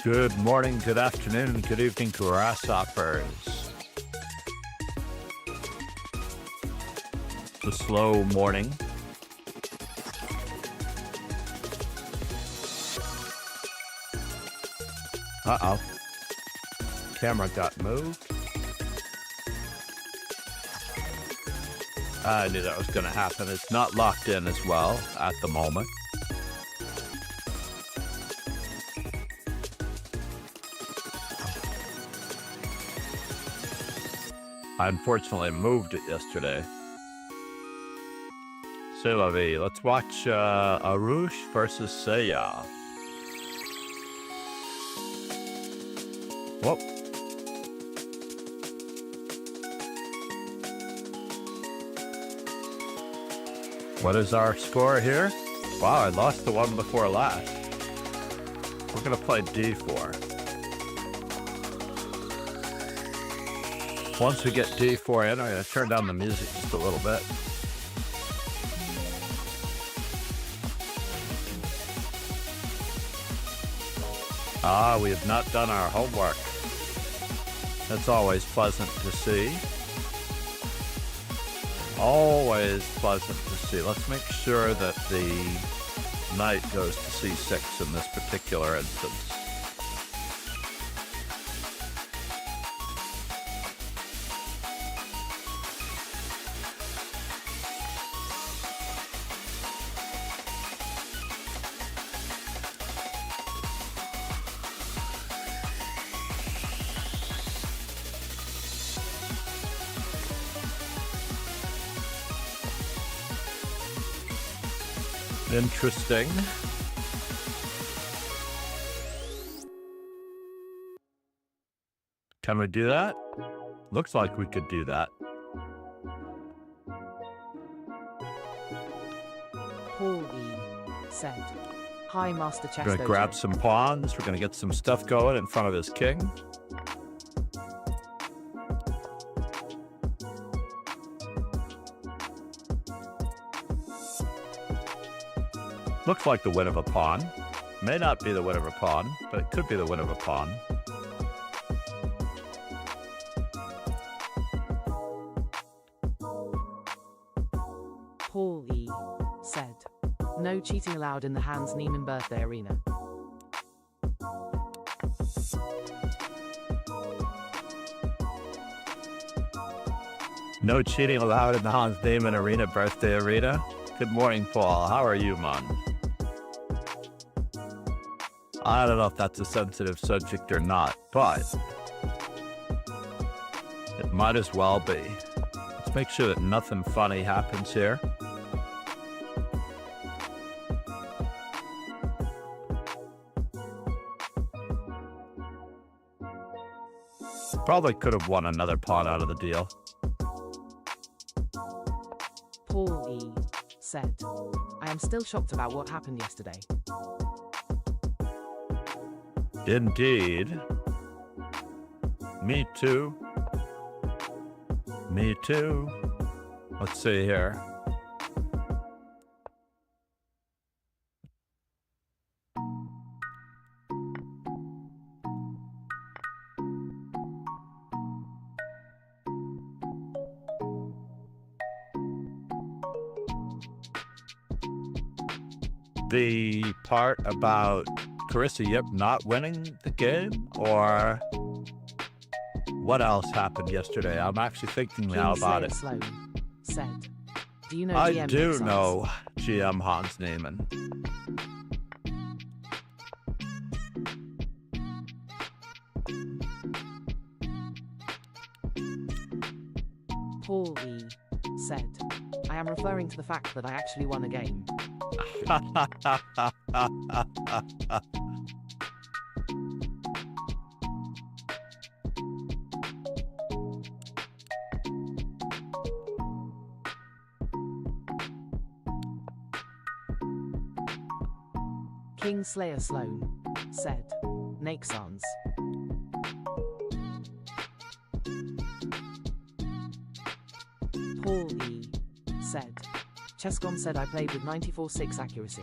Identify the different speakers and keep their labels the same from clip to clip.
Speaker 1: Good morning, good afternoon, good evening, grasshoppers. It's a slow morning. Uh-oh. Camera got moved. I knew that was going to happen. It's not locked in as well at the moment. I unfortunately moved it yesterday. C'est la vie. Let's watch Arush versus Seiya. Whoop. What is our score here? Wow, I lost the one before last. We're going to play D4. Once we get D4 in, I'm going to turn down the music just a little bit. Ah, we have not done our homework. That's always pleasant to see. Always pleasant to see. Let's make sure that the knight goes to C6 in this particular instance. Interesting. Can we do that? Looks like we could do that.
Speaker 2: Paul E. said, "Hi, Master Chess."
Speaker 1: We're gonna grab some pawns. We're gonna get some stuff going in front of his king. Looks like the win of a pawn. May not be the win of a pawn, but it could be the win of a pawn.
Speaker 2: Paul E. said, "No cheating allowed in the Hans Niemann birthday arena."
Speaker 1: No cheating allowed in the Hans Niemann arena birthday arena. Good morning, Paul. How are you, man? I don't know if that's a sensitive subject or not, but it might as well be. Let's make sure that nothing funny happens here. Probably could have won another pawn out of the deal.
Speaker 2: Paul E. said, "I am still shocked about what happened yesterday."
Speaker 1: Indeed. Me too. Me too. Let's see here. The part about Carissa, yep, not winning the game, or what else happened yesterday? I'm actually thinking now about it.
Speaker 2: Sloan said, "Do you know
Speaker 1: I
Speaker 2: GM
Speaker 1: do
Speaker 2: Nixon's?"
Speaker 1: know GM Hans Niemann.
Speaker 2: Paul E. said, "I am referring to the fact that I actually won a game." King Slayer Sloan said, "Nixon's." Paul E. said. Chesscom said I played with 94.6 accuracy.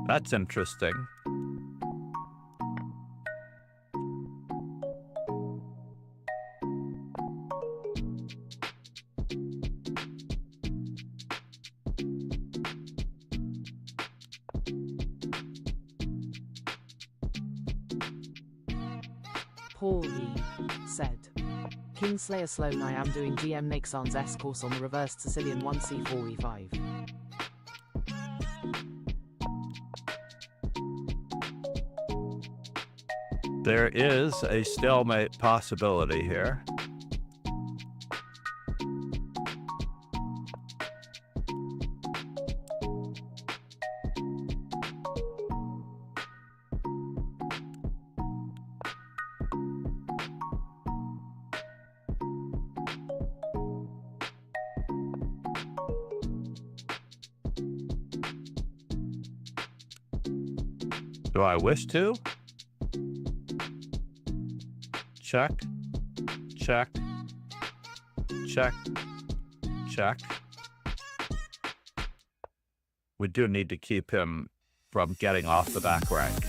Speaker 1: That's interesting.
Speaker 2: Paul E. said. Kingslayer Sloan I am doing GM Nixon's S course on the reversed Sicilian 1C4E5.
Speaker 1: There is a stalemate possibility here. Do I wish to? Check, check, check, check. We do need to keep him from getting off the back rank.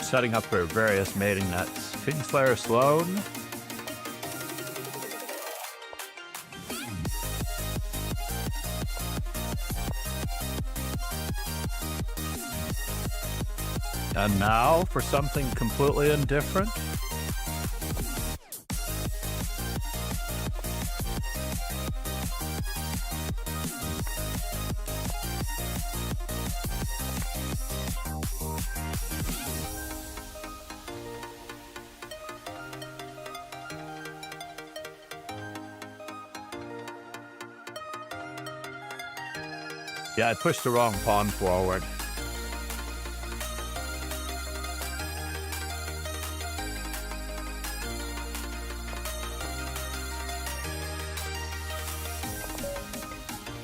Speaker 1: Setting up for various mating nets. Kingslayer Sloan. And now for something completely indifferent. Yeah, I pushed the wrong pawn forward.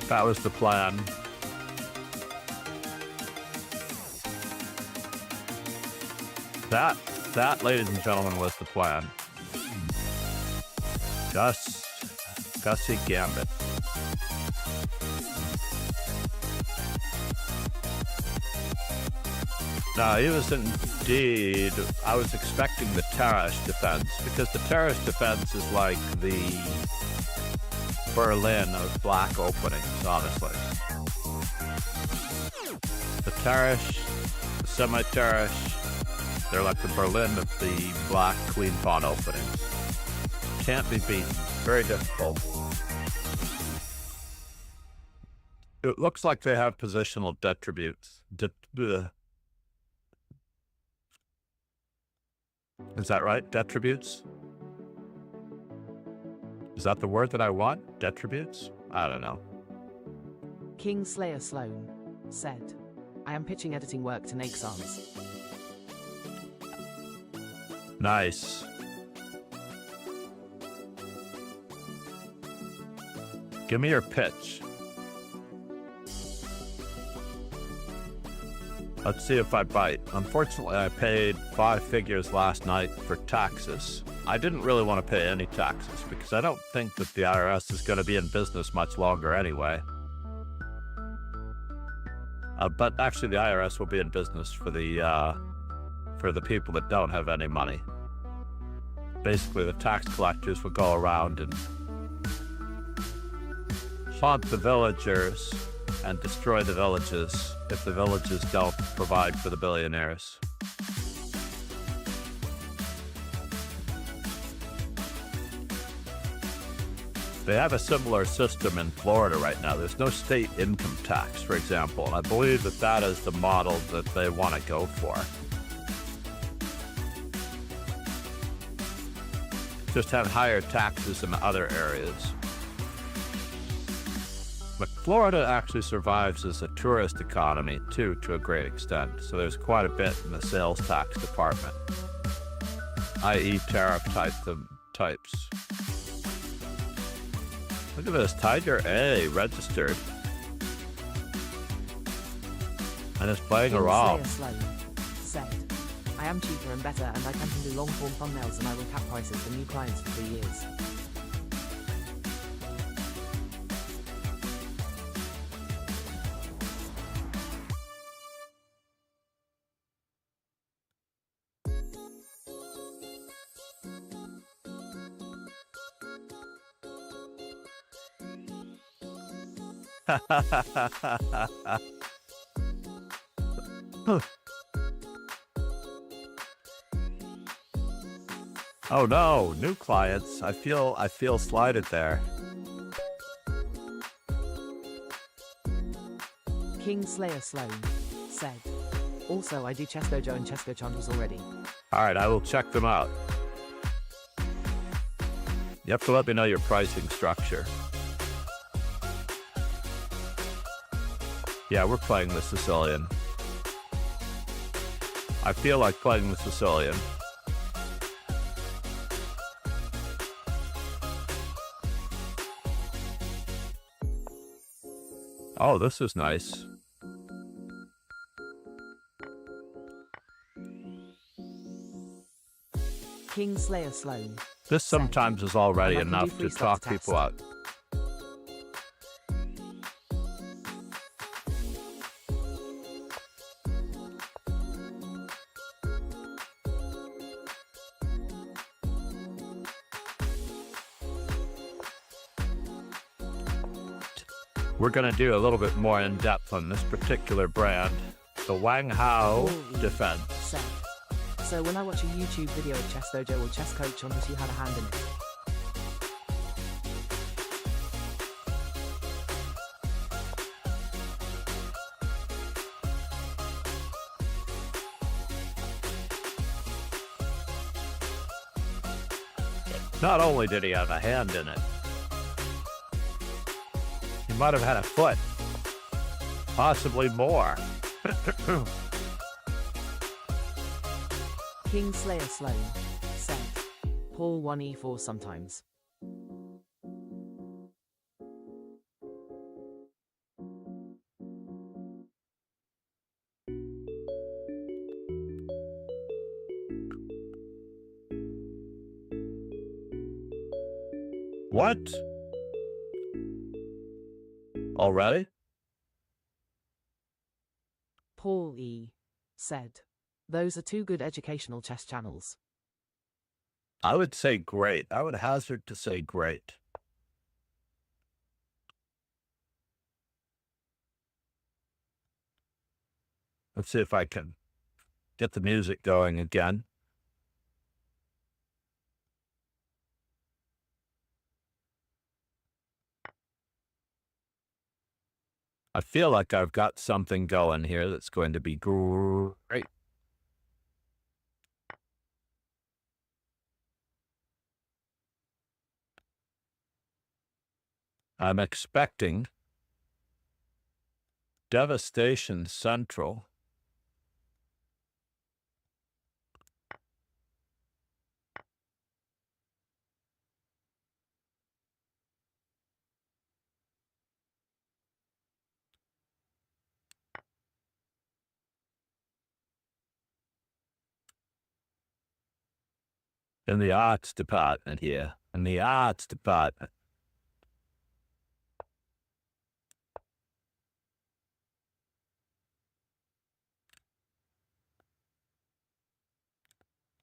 Speaker 1: That was the plan. That, ladies and gentlemen, was the plan. Gussie Gambit. No, he was indeed. I was expecting the terrace defense, because the terrace defense is like the Berlin of black openings, honestly. The terrace, the semi-terrace, they're like the Berlin of the black queen pawn openings. Can't be beaten. Very difficult. It looks like they have positional detributes. Is that right? Detributes? Is that the word that I want? Detributes? I don't know.
Speaker 2: Kingslayer Sloan said. I am pitching editing work to Nixons.
Speaker 1: Nice. Give me your pitch. Let's see if I bite. Unfortunately, I paid 5 figures last night for taxes. I didn't really want to pay any taxes because I don't think that the IRS is going to be in business much longer anyway. But actually, the IRS will be in business for the people that don't have any money. Basically, the tax collectors will go around and haunt the villagers and destroy the villages if the villages don't provide for the billionaires. They have a similar system in Florida right now. There's no state income tax, for example, and I believe that that is the model that they want to go for. Just have higher taxes in other areas. But Florida actually survives as a tourist economy, too, to a great extent. So there's quite a bit in the sales tax department, i.e. tariff types. Look at this, Tiger A, registered. And it's playing around.
Speaker 2: Said, I am cheaper and better, and I can do long-form thumbnails, and I will cap prices for new clients for 3 years.
Speaker 1: Oh no, new clients. I feel slighted there.
Speaker 2: King Slayer Sloan said, also I do Chess Dojo and Chess Go channels already.
Speaker 1: Alright, I will check them out. You have to let me know your pricing structure. Yeah, we're playing the Sicilian. I feel like playing the Sicilian. Oh, this is nice.
Speaker 2: King Slayer Sloan.
Speaker 1: This sometimes is already enough to talk people out. We're going to do a little bit more in depth on this particular brand, the Wang Hao Defense.
Speaker 2: Said, so when I watch a YouTube video of Chess Dojo or Chess Coach on this, you had a hand in it.
Speaker 1: Not only did he have a hand in it, he might have had a foot, possibly more.
Speaker 2: King Slayer Sloan said, Paul 1e4 sometimes.
Speaker 1: What? Already?
Speaker 2: Paul E. said, those are two good educational chess channels.
Speaker 1: I would say great. I would hazard to say great. Let's see if I can get the music going again. I feel like I've got something going here that's going to be great. I'm expecting Devastation Central. In the arts department here. In the arts department.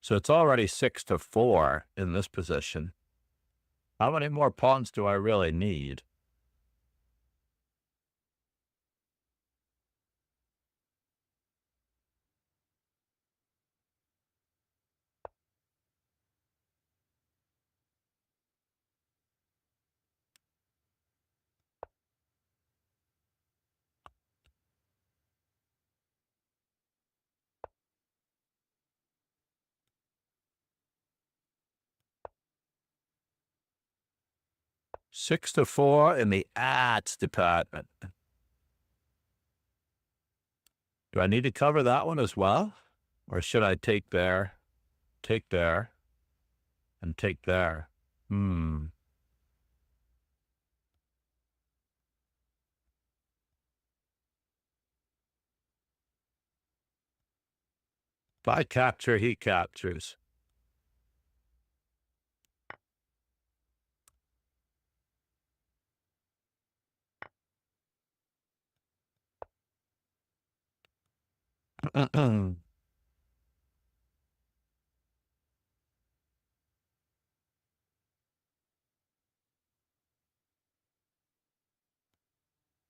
Speaker 1: So it's already 6-4 in this position. How many more pawns do I really need? Six to 4 in the ads department. Do I need to cover that one as well? Or should I take there, and take there? If I capture, he captures. In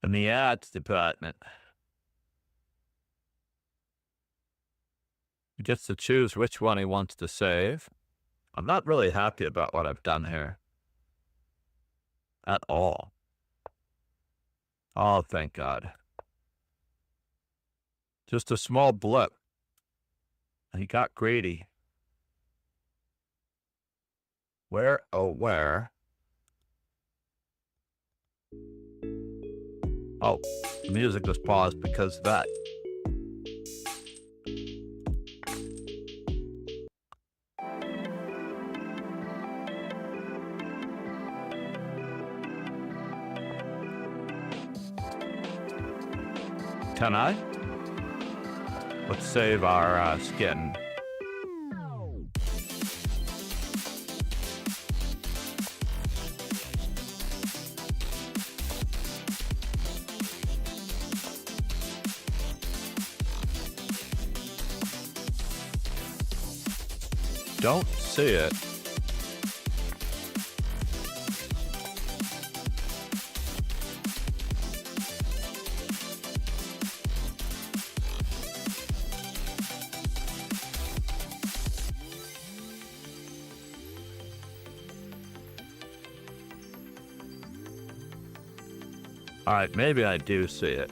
Speaker 1: the ads department. He gets to choose which one he wants to save. I'm not really happy about what I've done here. At all. Oh, thank God. Just a small blip. He got greedy. Where, oh, where? Oh, the music was paused because of that. Can I? Let's save our skin. Don't see it. All right, maybe I do see it.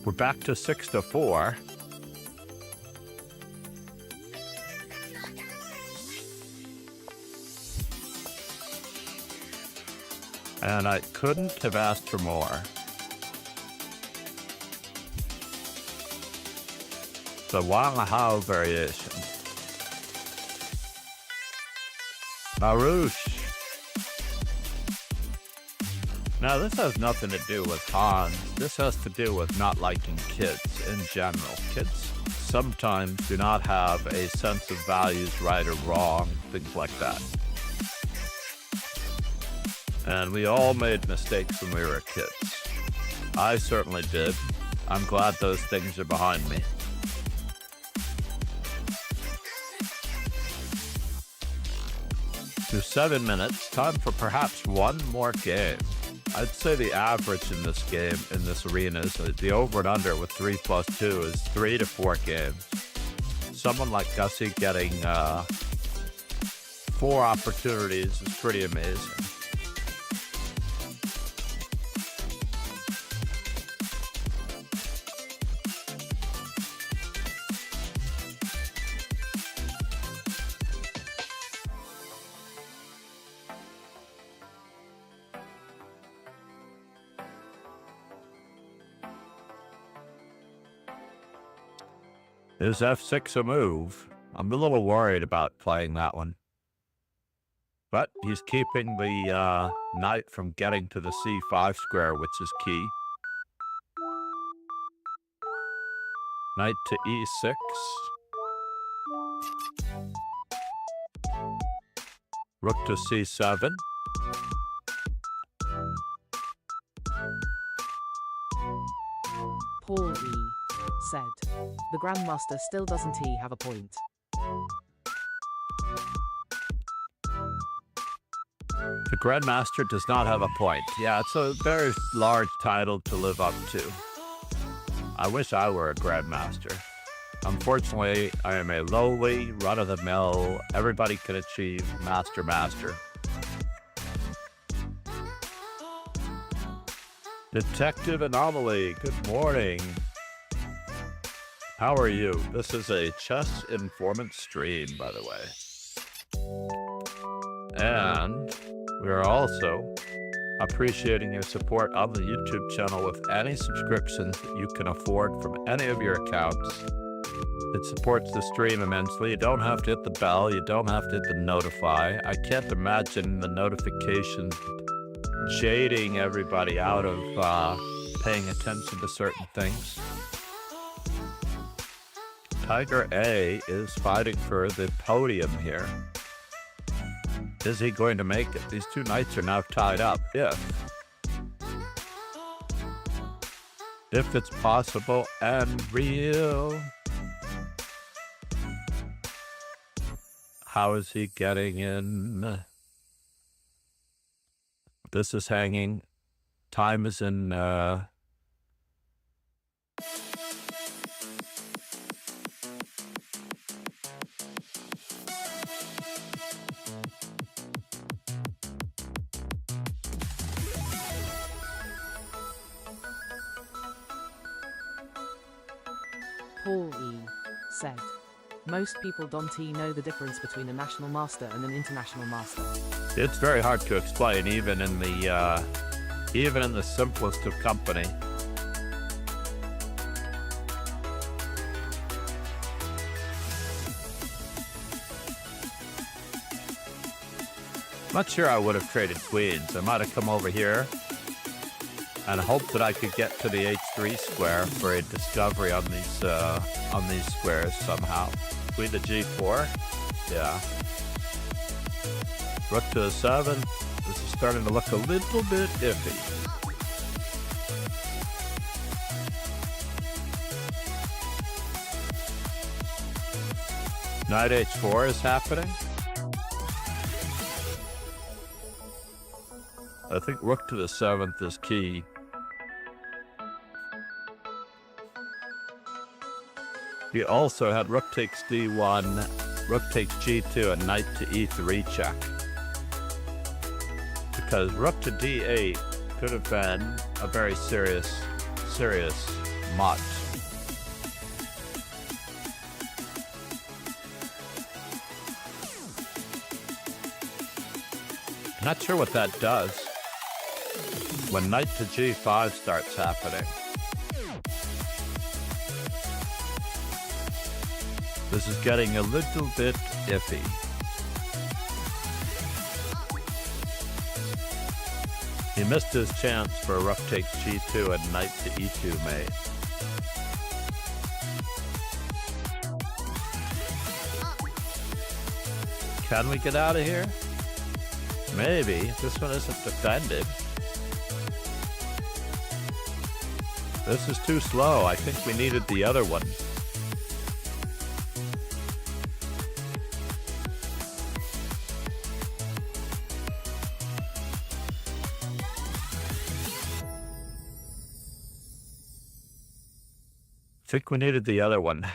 Speaker 1: We're back to 6-4. And I couldn't have asked for more. The Wanghao variation. Marouche. Now, this has nothing to do with Han. This has to do with not liking kids in general. Kids sometimes do not have a sense of values, right or wrong, things like that. And we all made mistakes when we were kids. I certainly did. I'm glad those things are behind me. To 7 minutes, time for perhaps one more game. I'd say the average in this game, in this arena, is the over and under with 3+2 is 3 to 4 games. Someone like Gussie getting 4 opportunities is pretty amazing. Is F6 a move? I'm a little worried about playing that one. But he's keeping the knight from getting to the C5 square, which is key. Knight to E6. Rook to c7.
Speaker 2: Paul E. said. The Grandmaster still doesn't he have a point?
Speaker 1: The Grandmaster does not have a point. Yeah, it's a very large title to live up to. I wish I were a Grandmaster. Unfortunately, I am a lowly, run-of-the-mill, everybody can achieve master. Detective Anomaly, good morning. How are you? This is a chess informant stream, by the way. And we are also appreciating your support on the YouTube channel with any subscriptions that you can afford from any of your accounts. It supports the stream immensely. You don't have to hit the bell. You don't have to hit the notify. I can't imagine the notifications jading everybody out of paying attention to certain things. Tiger A is fighting for the podium here. Is he going to make it? These two knights are now tied up. If it's possible and real. How is he getting in? This is hanging. Time is in...
Speaker 2: Paul E. said. Most people don't know the difference between a national master and an international master.
Speaker 1: It's very hard to explain, even in the simplest of company. Not sure I would have traded queens. I might have come over here and hoped that I could get to the h3 square for a discovery on these squares somehow. Queen to g4, yeah. Rook to 7. This is starting to look a little bit iffy. Knight h4 is happening. I think rook to the 7th is key. He also had rook takes d1, rook takes g2, and knight to e3 check. Because rook to d8 could have been a very serious mutt. Not sure what that does when knight to g5 starts happening. This is getting a little bit iffy. He missed his chance for rook takes g2 and knight to e2 mate. Can we get out of here? Maybe. This one isn't defended. This is too slow. I think we needed the other one. I think we needed the other one.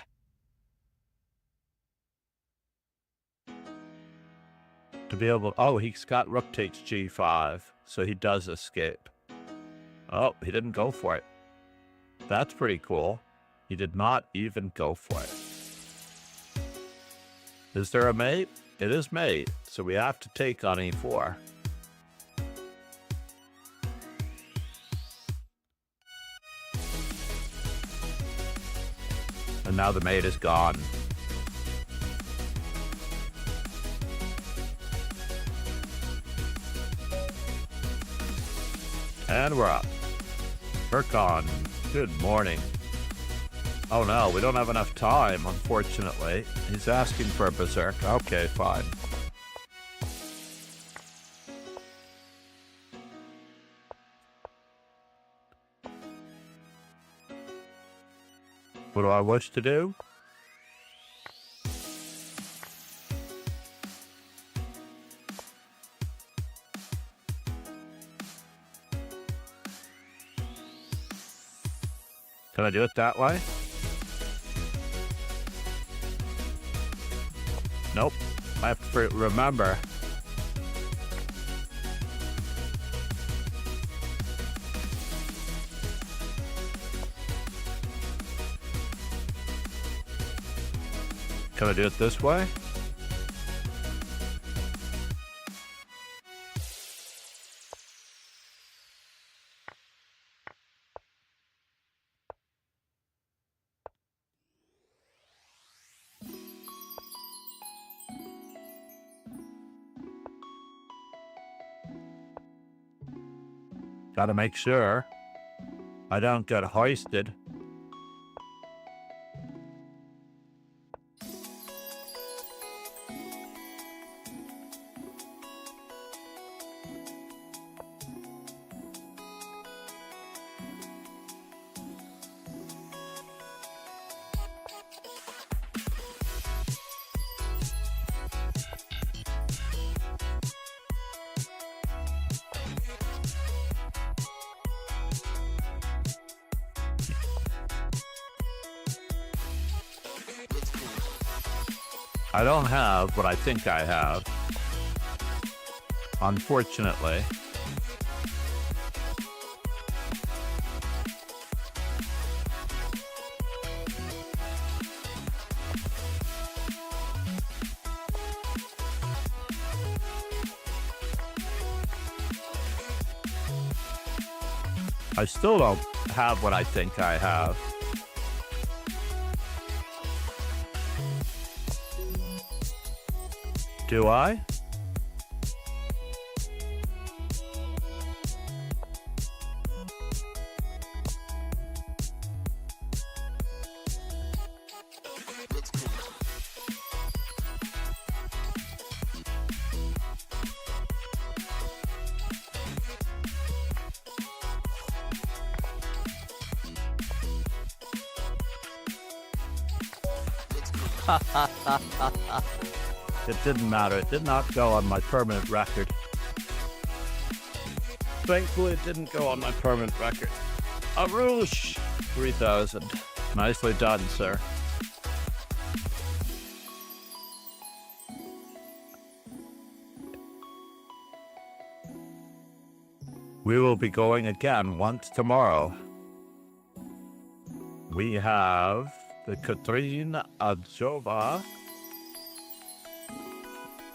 Speaker 1: To be able... Oh, he's got rook takes g5, so he does escape. Oh, he didn't go for it. That's pretty cool. He did not even go for it. Is there a mate? It is mate, so we have to take on e4. And now the mate is gone. And we're up. Burkon, good morning. Oh no, we don't have enough time, unfortunately. He's asking for a berserk. Okay, fine. What do I wish to do? Can I do it that way? Nope. I have to remember. Can I do it this way? Gotta make sure I don't get hoisted. I don't have what I think I have, unfortunately. I still don't have what I think I have. Do I? It didn't matter. It did not go on my permanent record. Thankfully, it didn't go on my permanent record. A rouge! 3,000. Nicely done, sir. We will be going again once tomorrow. We have the Kateryna Adzova.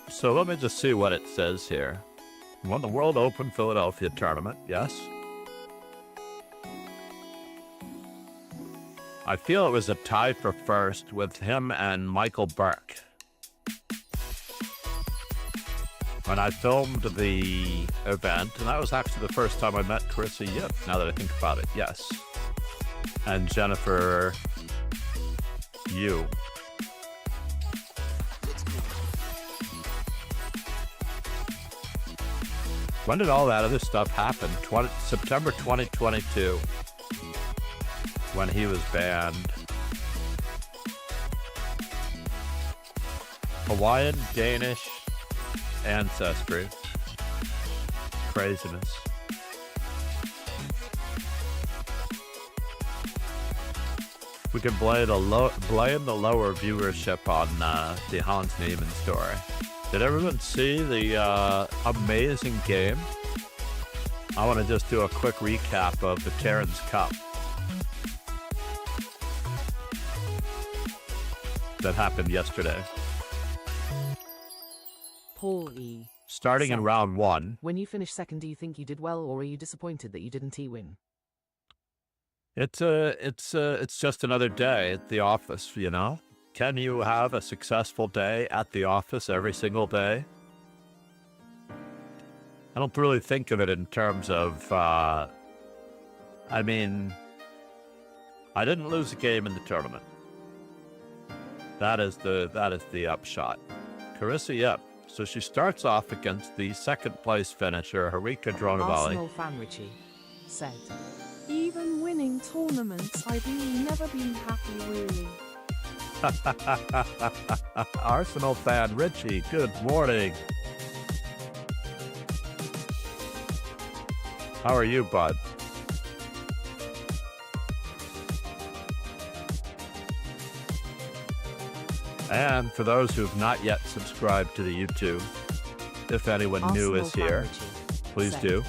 Speaker 1: So let me just see what it says here. Won the World Open Philadelphia tournament, yes. I feel it was a tie for first with him and Michael Burke. When I filmed the event, and that was actually the first time I met Carissa, yep, now that I think about it, yes. And Jennifer Yu. When did all that other stuff happen? September 2022, when he was banned. Hawaiian, Danish ancestry. Craziness. We can blame the lower viewership on the Hans Niemann story. Did everyone see the amazing game? I want to just do a quick recap of the Cairns Cup that happened yesterday.
Speaker 2: Paul E.
Speaker 1: Starting in round one.
Speaker 2: When you finish second, do you think you did well, or are you disappointed that you didn't win?
Speaker 1: It's just another day at the office, you know? Can you have a successful day at the office every single day? I don't really think of it in terms of, I mean, I didn't lose a game in the tournament. That is the upshot. Carissa, yep. So she starts off against the second place finisher, Harika Dronavalli.
Speaker 2: Arsenal fan Richie said, "You
Speaker 3: even winning tournaments. I've never been happy, really.
Speaker 1: Arsenal fan Richie, good morning. How are you, bud? And for those who have not yet subscribed to the YouTube, if anyone new is here, please do.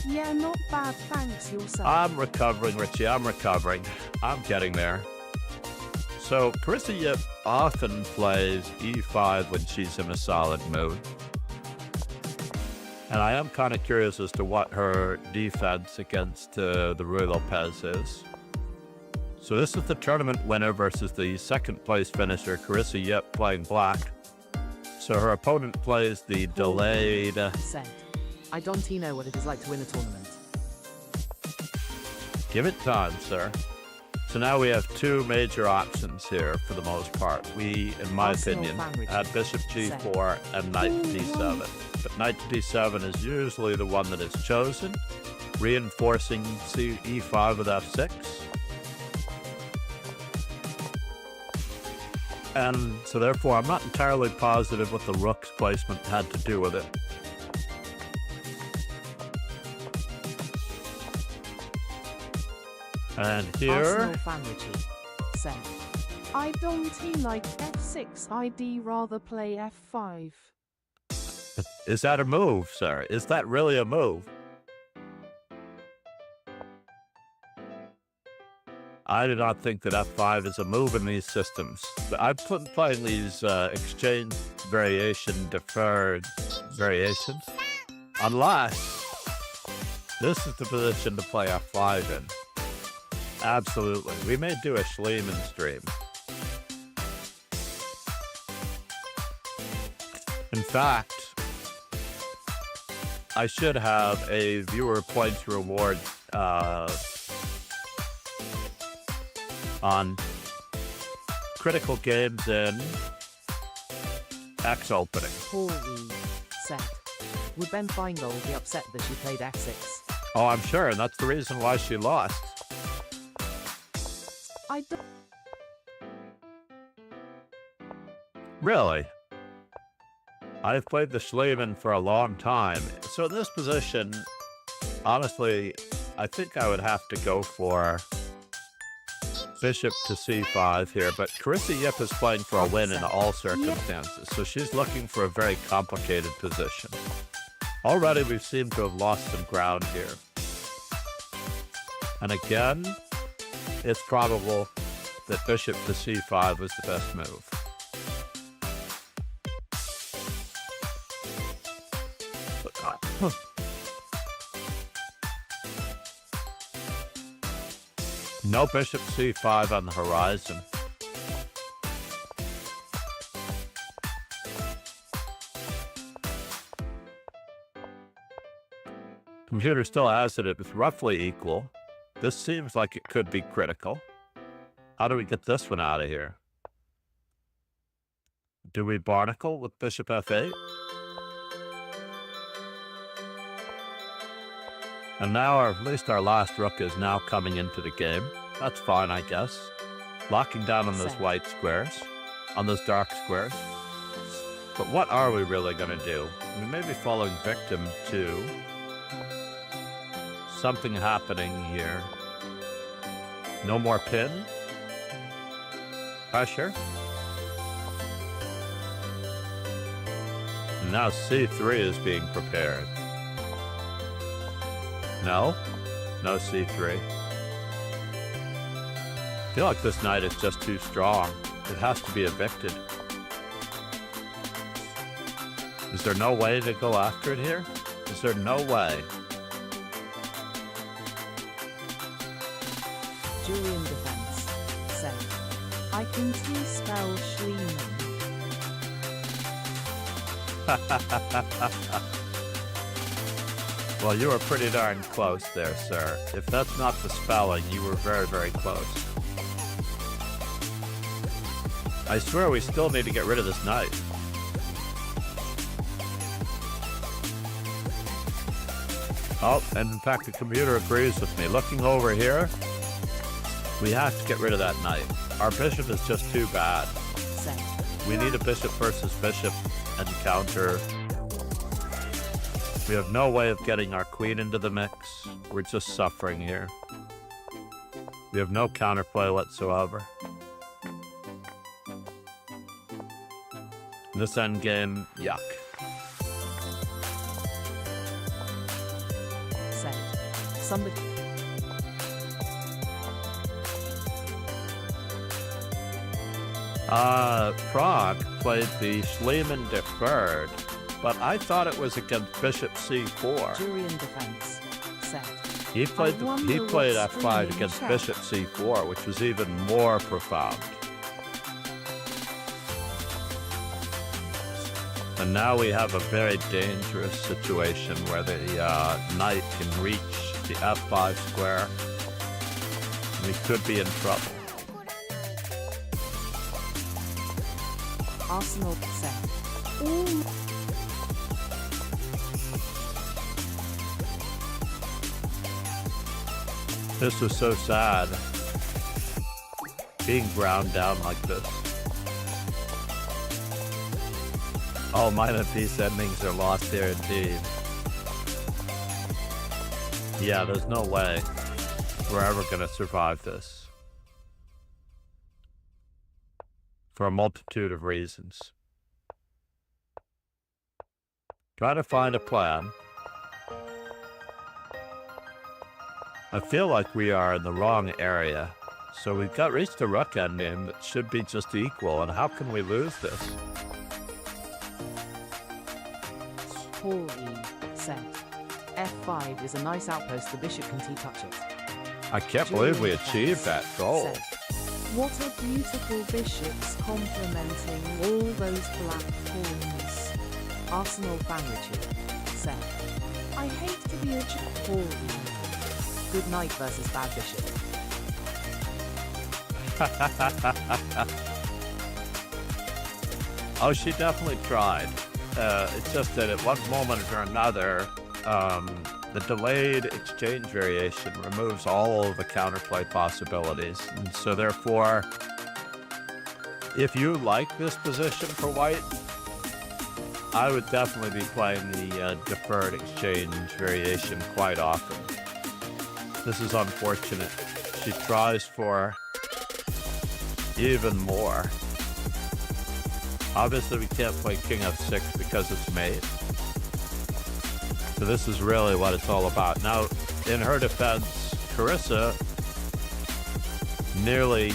Speaker 3: Yeah, not bad, thanks. Yourself?
Speaker 1: I'm recovering, Richie. I'm recovering. I'm getting there. So, Carissa Yip often plays e5 when she's in a solid mood. And I am kind of curious as to what her defense against the Ruy Lopez is. So this is the tournament winner versus the second place finisher, Carissa Yip, playing black. So her opponent plays the delayed...
Speaker 2: Said, I don't know what it is like to win a tournament.
Speaker 1: Give it time, sir. So now we have two major options here for the most part. We, in my opinion, had bishop g4 and knight to d7. But knight to d7 is usually the one that is chosen, reinforcing e5 with f6. And so therefore, I'm not entirely positive what the rook's placement had to do with it. And here...
Speaker 2: Arsenal fan Richie said,
Speaker 3: I don't like f6, I'd rather play f5.
Speaker 1: Is that a move, sir? Is that really a move? I do not think that f5 is a move in these systems. I've been playing these exchange variation deferred variations. Unless this is the position to play f5 in. Absolutely. We may do a Schliemann stream. In fact, I should have a viewer points reward on critical games in X opening.
Speaker 2: Paul E. said, would Ben Feingold be upset that she played f6?
Speaker 1: Oh, I'm sure, and that's the reason why she lost.
Speaker 3: I don't...
Speaker 1: Really? I've played the Schliemann for a long time. So in this position, honestly, I think I would have to go for bishop to c5 here, but Carissa Yip is playing for a win in all circumstances, so she's looking for a very complicated position. Already we seem to have lost some ground here. And again, it's probable that bishop to c5 was the best move. No bishop c5 on the horizon. Computer still has it. It's roughly equal. This seems like it could be critical. How do we get this one out of here? Do we barnacle with bishop f8? And now at least our last rook is now coming into the game. That's fine, I guess. Locking down on those white squares, on those dark squares. But what are we really going to do? We may be falling victim to something happening here. No more pin? Pressure? And now c3 is being prepared. No? No c3. I feel like this knight is just too strong. It has to be evicted. Is there no way to go after it here? Is there no way?
Speaker 2: Julian Defense said,
Speaker 3: I can spell Schliemann.
Speaker 1: Well, you were pretty darn close there, sir. If that's not the spelling, you were very, very close. I swear we still need to get rid of this knight. Oh, and in fact, the computer agrees with me. Looking over here, we have to get rid of that knight. Our bishop is just too bad.
Speaker 2: Said.
Speaker 1: We need a bishop versus bishop encounter. We have no way of getting our queen into the mix. We're just suffering here. We have no counterplay whatsoever. This endgame, yuck.
Speaker 2: Said. Somebody.
Speaker 1: Prague played the Schliemann deferred, but I thought it was against bishop c4.
Speaker 2: Durian defense. Said.
Speaker 1: He played f5
Speaker 3: screaming
Speaker 1: against
Speaker 3: check.
Speaker 1: bishop c4, which was even more profound. And now we have a very dangerous situation where the knight can reach the f5 square. We could be in trouble.
Speaker 2: Arsenal. Said.
Speaker 3: Ooh.
Speaker 1: This was so sad. Being ground down like this. All minor piece endings are lost here indeed. Yeah, there's no way we're ever gonna survive this. For a multitude of reasons. Try to find a plan. I feel like we are in the wrong area. So we've got reached a rook endgame that should be just equal, and how can we lose this?
Speaker 2: Holy. Said. F5 is a nice outpost. The bishop can touch it.
Speaker 1: I can't believe we achieved that goal.
Speaker 2: Said.
Speaker 3: What a beautiful bishops complementing all those black pawns.
Speaker 2: Arsenal fan Richard. Said.
Speaker 3: I hate to be a
Speaker 2: Holy. Good night versus bad bishop.
Speaker 1: Oh, she definitely tried. It's just that at one moment or another, the delayed exchange variation removes all of the counterplay possibilities. And so therefore, if you like this position for white, I would definitely be playing the deferred exchange variation quite often. This is unfortunate. She tries for even more. Obviously, we can't play King f6 because it's mate. So this is really what it's all about. Now, in her defense, Carissa nearly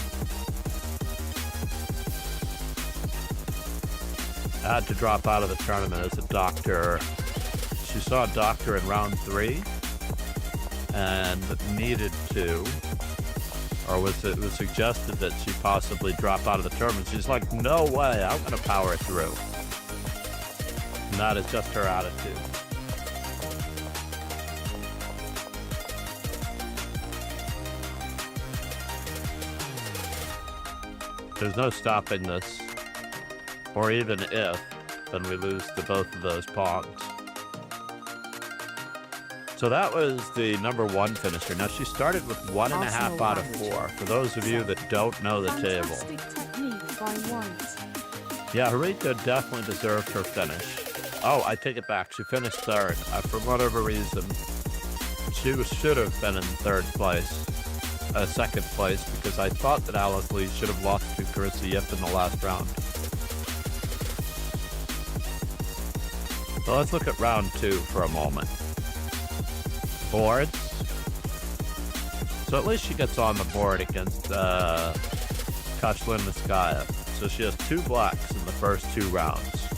Speaker 1: had to drop out of the tournament as a doctor. She saw a doctor in round 3 and needed to, or it was suggested that she possibly drop out of the tournament. She's like, no way, I'm going to power through. And that is just her attitude. There's no stopping this. Or even if, then we lose to both of those pawns. So that was the number 1 finisher. Now she started with 1.5 out of 4. For those of you that don't know the table.
Speaker 3: fantastic technique by White.
Speaker 1: Yeah, Harika definitely deserved her finish. Oh, I take it back. She finished 3rd. For whatever reason, she should have been in 3rd place. 2nd place, because I thought that Alice Lee should have lost to Carissa Yip in the last round. So let's look at round 2 for a moment. Boards. So at least she gets on the board against Kosteniuk. So she has 2 blacks in the first 2 rounds.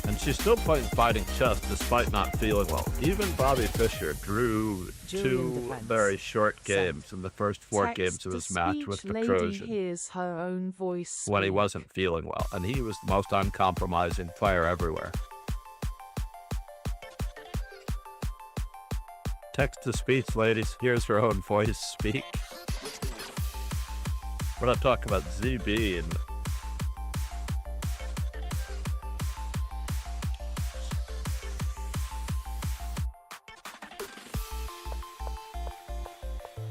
Speaker 1: And she's still playing fighting chess despite not feeling well. Even Bobby Fischer drew 2 very short games in the first 4 games of his match with the Trojan
Speaker 3: Hears her own voice
Speaker 1: when he
Speaker 3: speak.
Speaker 1: wasn't feeling well. And he was the most uncompromising player everywhere. Text to speech, ladies. Here's her own voice speak. We're not talking about ZB and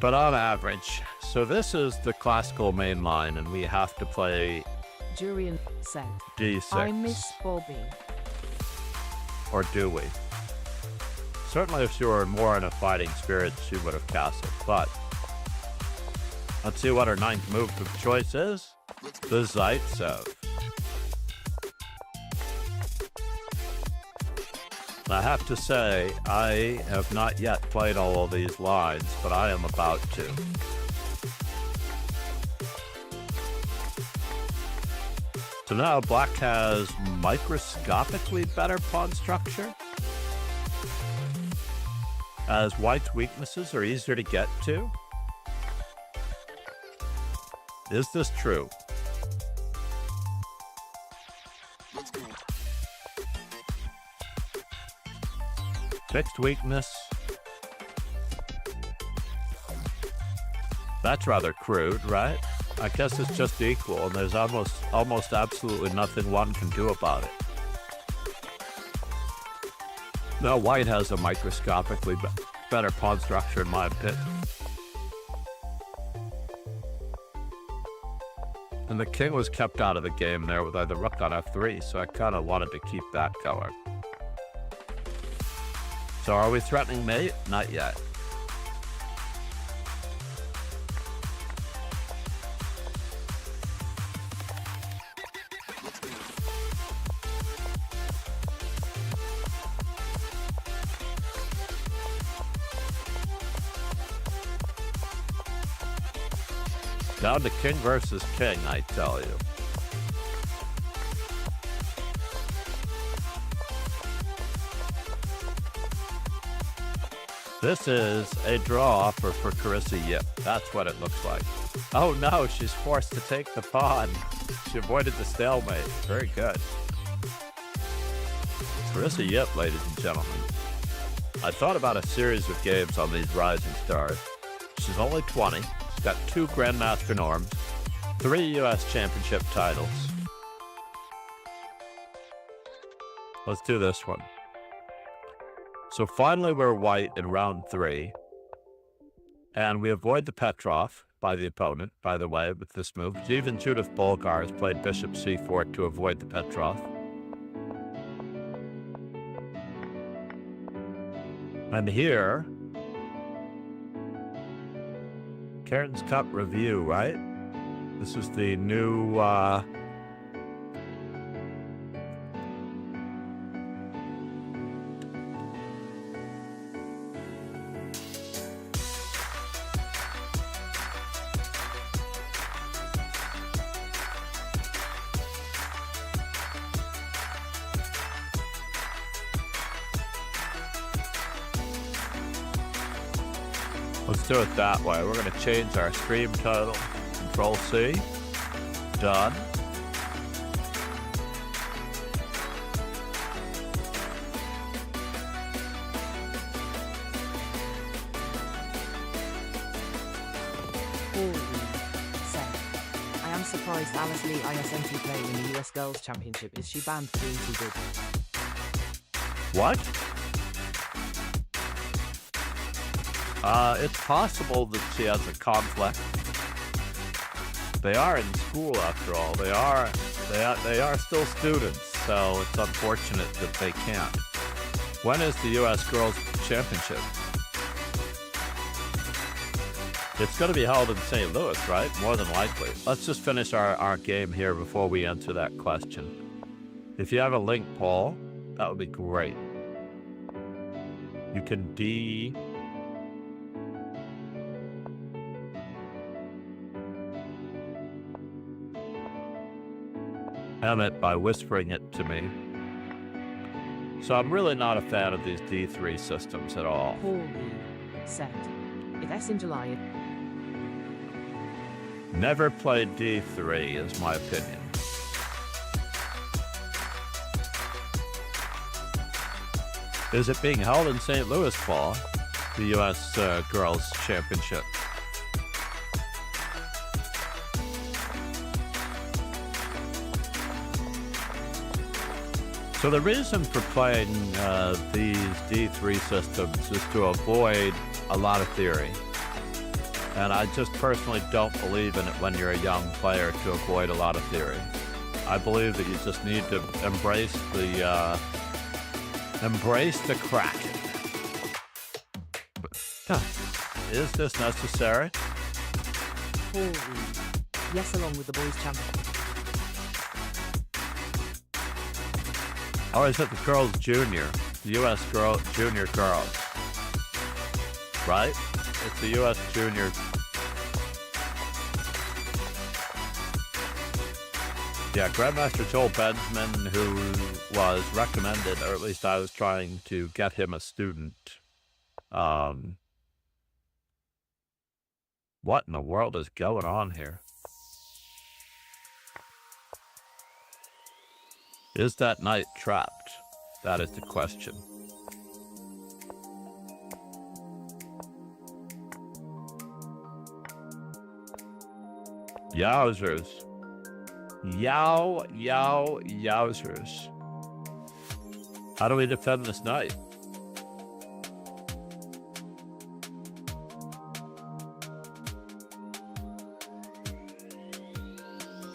Speaker 1: but on average. So this is the classical main line, and we have to play
Speaker 3: Durian said.
Speaker 1: d6.
Speaker 3: I miss Bobby.
Speaker 1: Or do we? Certainly if you were more in a fighting spirit, she would have castled, but let's see what her ninth move of choice is. The Zaitsev. I have to say, I have not yet played all of these lines, but I am about to. So now black has microscopically better pawn structure, as white's weaknesses are easier to get to. Is this true? Fixed weakness. That's rather crude, right? I guess it's just equal, and there's almost absolutely nothing one can do about it. No, white has a microscopically better pawn structure in my opinion. And the king was kept out of the game there with the rook on f3, so I kind of wanted to keep that going. So are we threatening mate? Not yet. Down to king versus king, I tell you. This is a draw offer for Carissa. Yep, that's what it looks like. Oh no, she's forced to take the pawn. She avoided the stalemate. Very good. Carissa Yip, ladies and gentlemen. I thought about a series of games on these rising stars. She's only 20. She's got 2 Grandmaster norms, 3 US championship titles. Let's do this one. So finally we're white in round 3. And we avoid the Petroff by the opponent, by the way, with this move. Even Judith Bulgar has played bishop c4 to avoid the Petroff. And here, Cairn's Cup review, right? This is the new let's do it that way. We're going to change our stream title. Control C. Done.
Speaker 2: Said, I am surprised Alice Lee ISNT play in the US Girls Championship. Is she banned for being too good?
Speaker 1: What? It's possible that she has a conflict. They are in school after all. They are still students, so it's unfortunate that they can't. When is the US Girls Championship? It's going to be held in St. Louis, right? More than likely. Let's just finish our game here before we answer that question. If you have a link, Paul, that would be great. You can it by whispering it to me. So I'm really not a fan of these D3 systems at all.
Speaker 2: Holy said, it S in July.
Speaker 1: Never played D3 is my opinion. Is it being held in St. Louis, Paul? The US Girls Championship. So the reason for playing these D3 systems is to avoid a lot of theory. And I just personally don't believe in it when you're a young player to avoid a lot of theory. I believe that you just need to embrace the Kraken. But, is this necessary?
Speaker 2: Holy. Yes, along with the boys' champion.
Speaker 1: Or is it the girls' junior? The U.S. junior girls. Right? It's the U.S. junior. Yeah, Grandmaster Joel Benjamin, who was recommended, or at least I was trying to get him a student. What in the world is going on here? Is that knight trapped? That is the question. Yowzers. Yowzers. How do we defend this knight?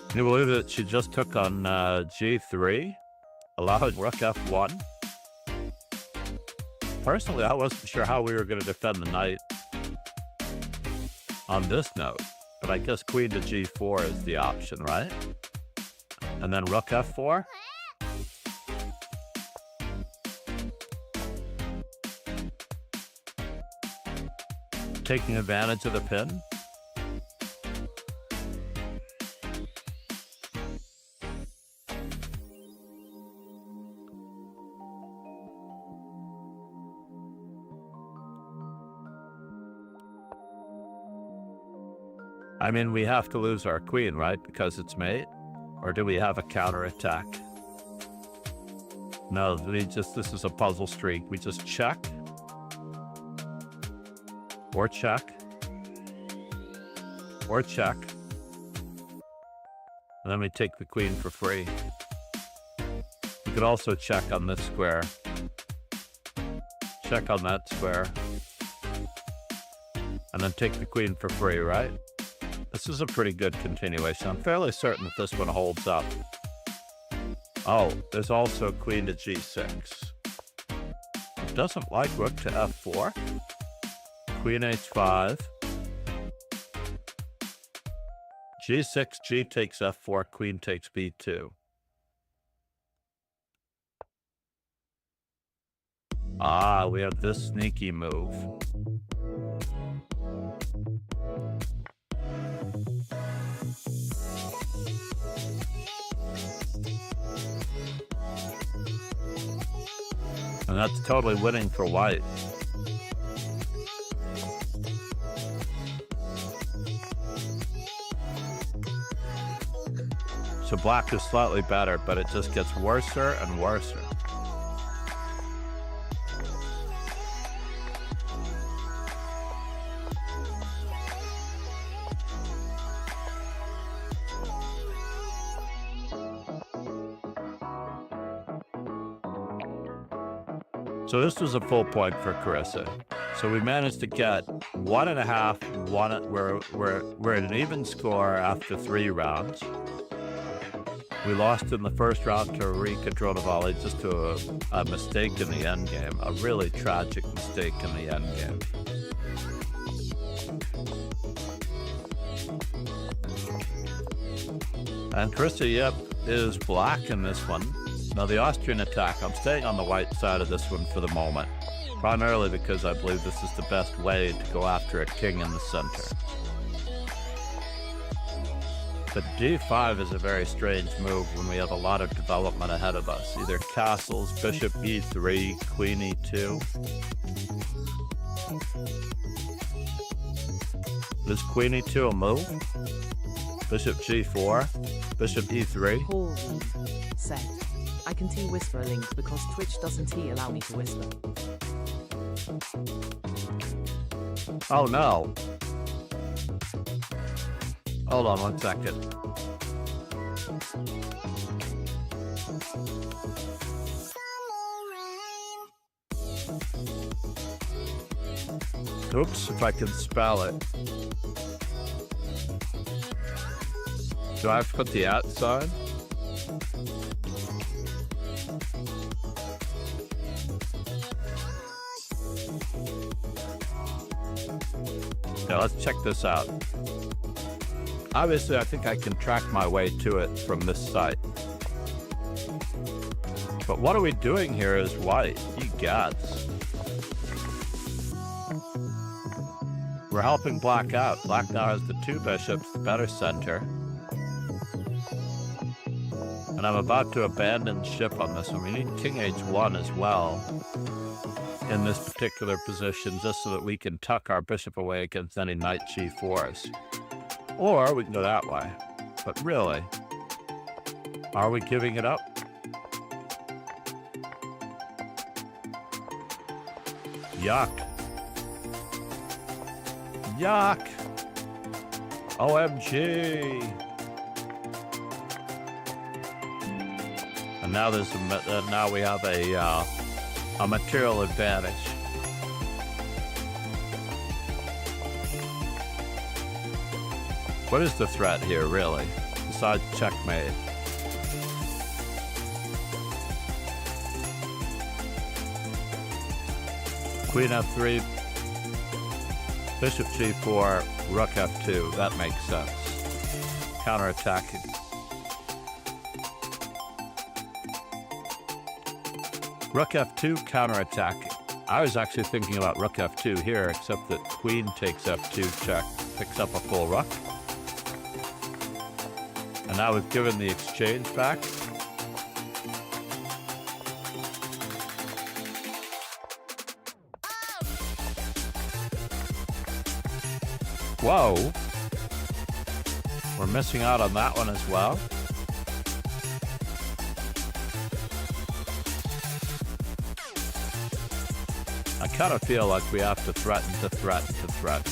Speaker 1: Can you believe that she just took on G3? Allowed rook F1? Personally, I wasn't sure how we were going to defend the knight on this note. But I guess queen to G4 is the option, right? And then rook F4? Taking advantage of the pin? I mean, we have to lose our queen, right? Because it's mate? Or do we have a counterattack? No, this is a puzzle streak. We just check. Or check. Or check. And then we take the queen for free. We could also check on this square. Check on that square. And then take the queen for free, right? This is a pretty good continuation. I'm fairly certain that this one holds up. Oh, there's also queen to G6. It doesn't like rook to F4. Queen H5. G6, G takes F4, queen takes B2. Ah, we have this sneaky move. And that's totally winning for white. So black is slightly better, but it just gets worser and worser. So this was a full point for Carissa. So we managed to get 1.5. We're at an even score after 3 rounds. We lost in the first round to Harika Dronavalli just to a mistake in the endgame, a really tragic mistake in the endgame. And Carissa, yep, is black in this one. Now the Austrian attack, I'm staying on the white side of this one for the moment, primarily because I believe this is the best way to go after a king in the center. But D5 is a very strange move when we have a lot of development ahead of us. Either castles, bishop E3, queen E2. Is queen E2 a move? Bishop G4, bishop E3.
Speaker 2: Holy said. I can T-whisper a link because Twitch doesn't allow me to whisper.
Speaker 1: Oh no. Hold on 1 second. Oops, if I can spell it. Do I have to put the at sign? Now let's check this out. Obviously, I think I can track my way to it from this site. But what are we doing here is white? Ye gods. We're helping black out. Black now has the 2 bishops, the better center. And I'm about to abandon ship on this one. We need king h1 as well in this particular position, just so that we can tuck our bishop away against any knight g4s. Or we can go that way. But really, are we giving it up? Yuck. Yuck. OMG. And now now we have a material advantage. What is the threat here, really, besides checkmate? Queen f3, bishop g4, rook f2. That makes sense. Counterattacking. Rook f2, counterattacking. I was actually thinking about rook f2 here, except that queen takes f2 check, picks up a full rook. And now we've given the exchange back. Whoa. We're missing out on that one as well. I kind of feel like we have to threaten to threaten to threaten.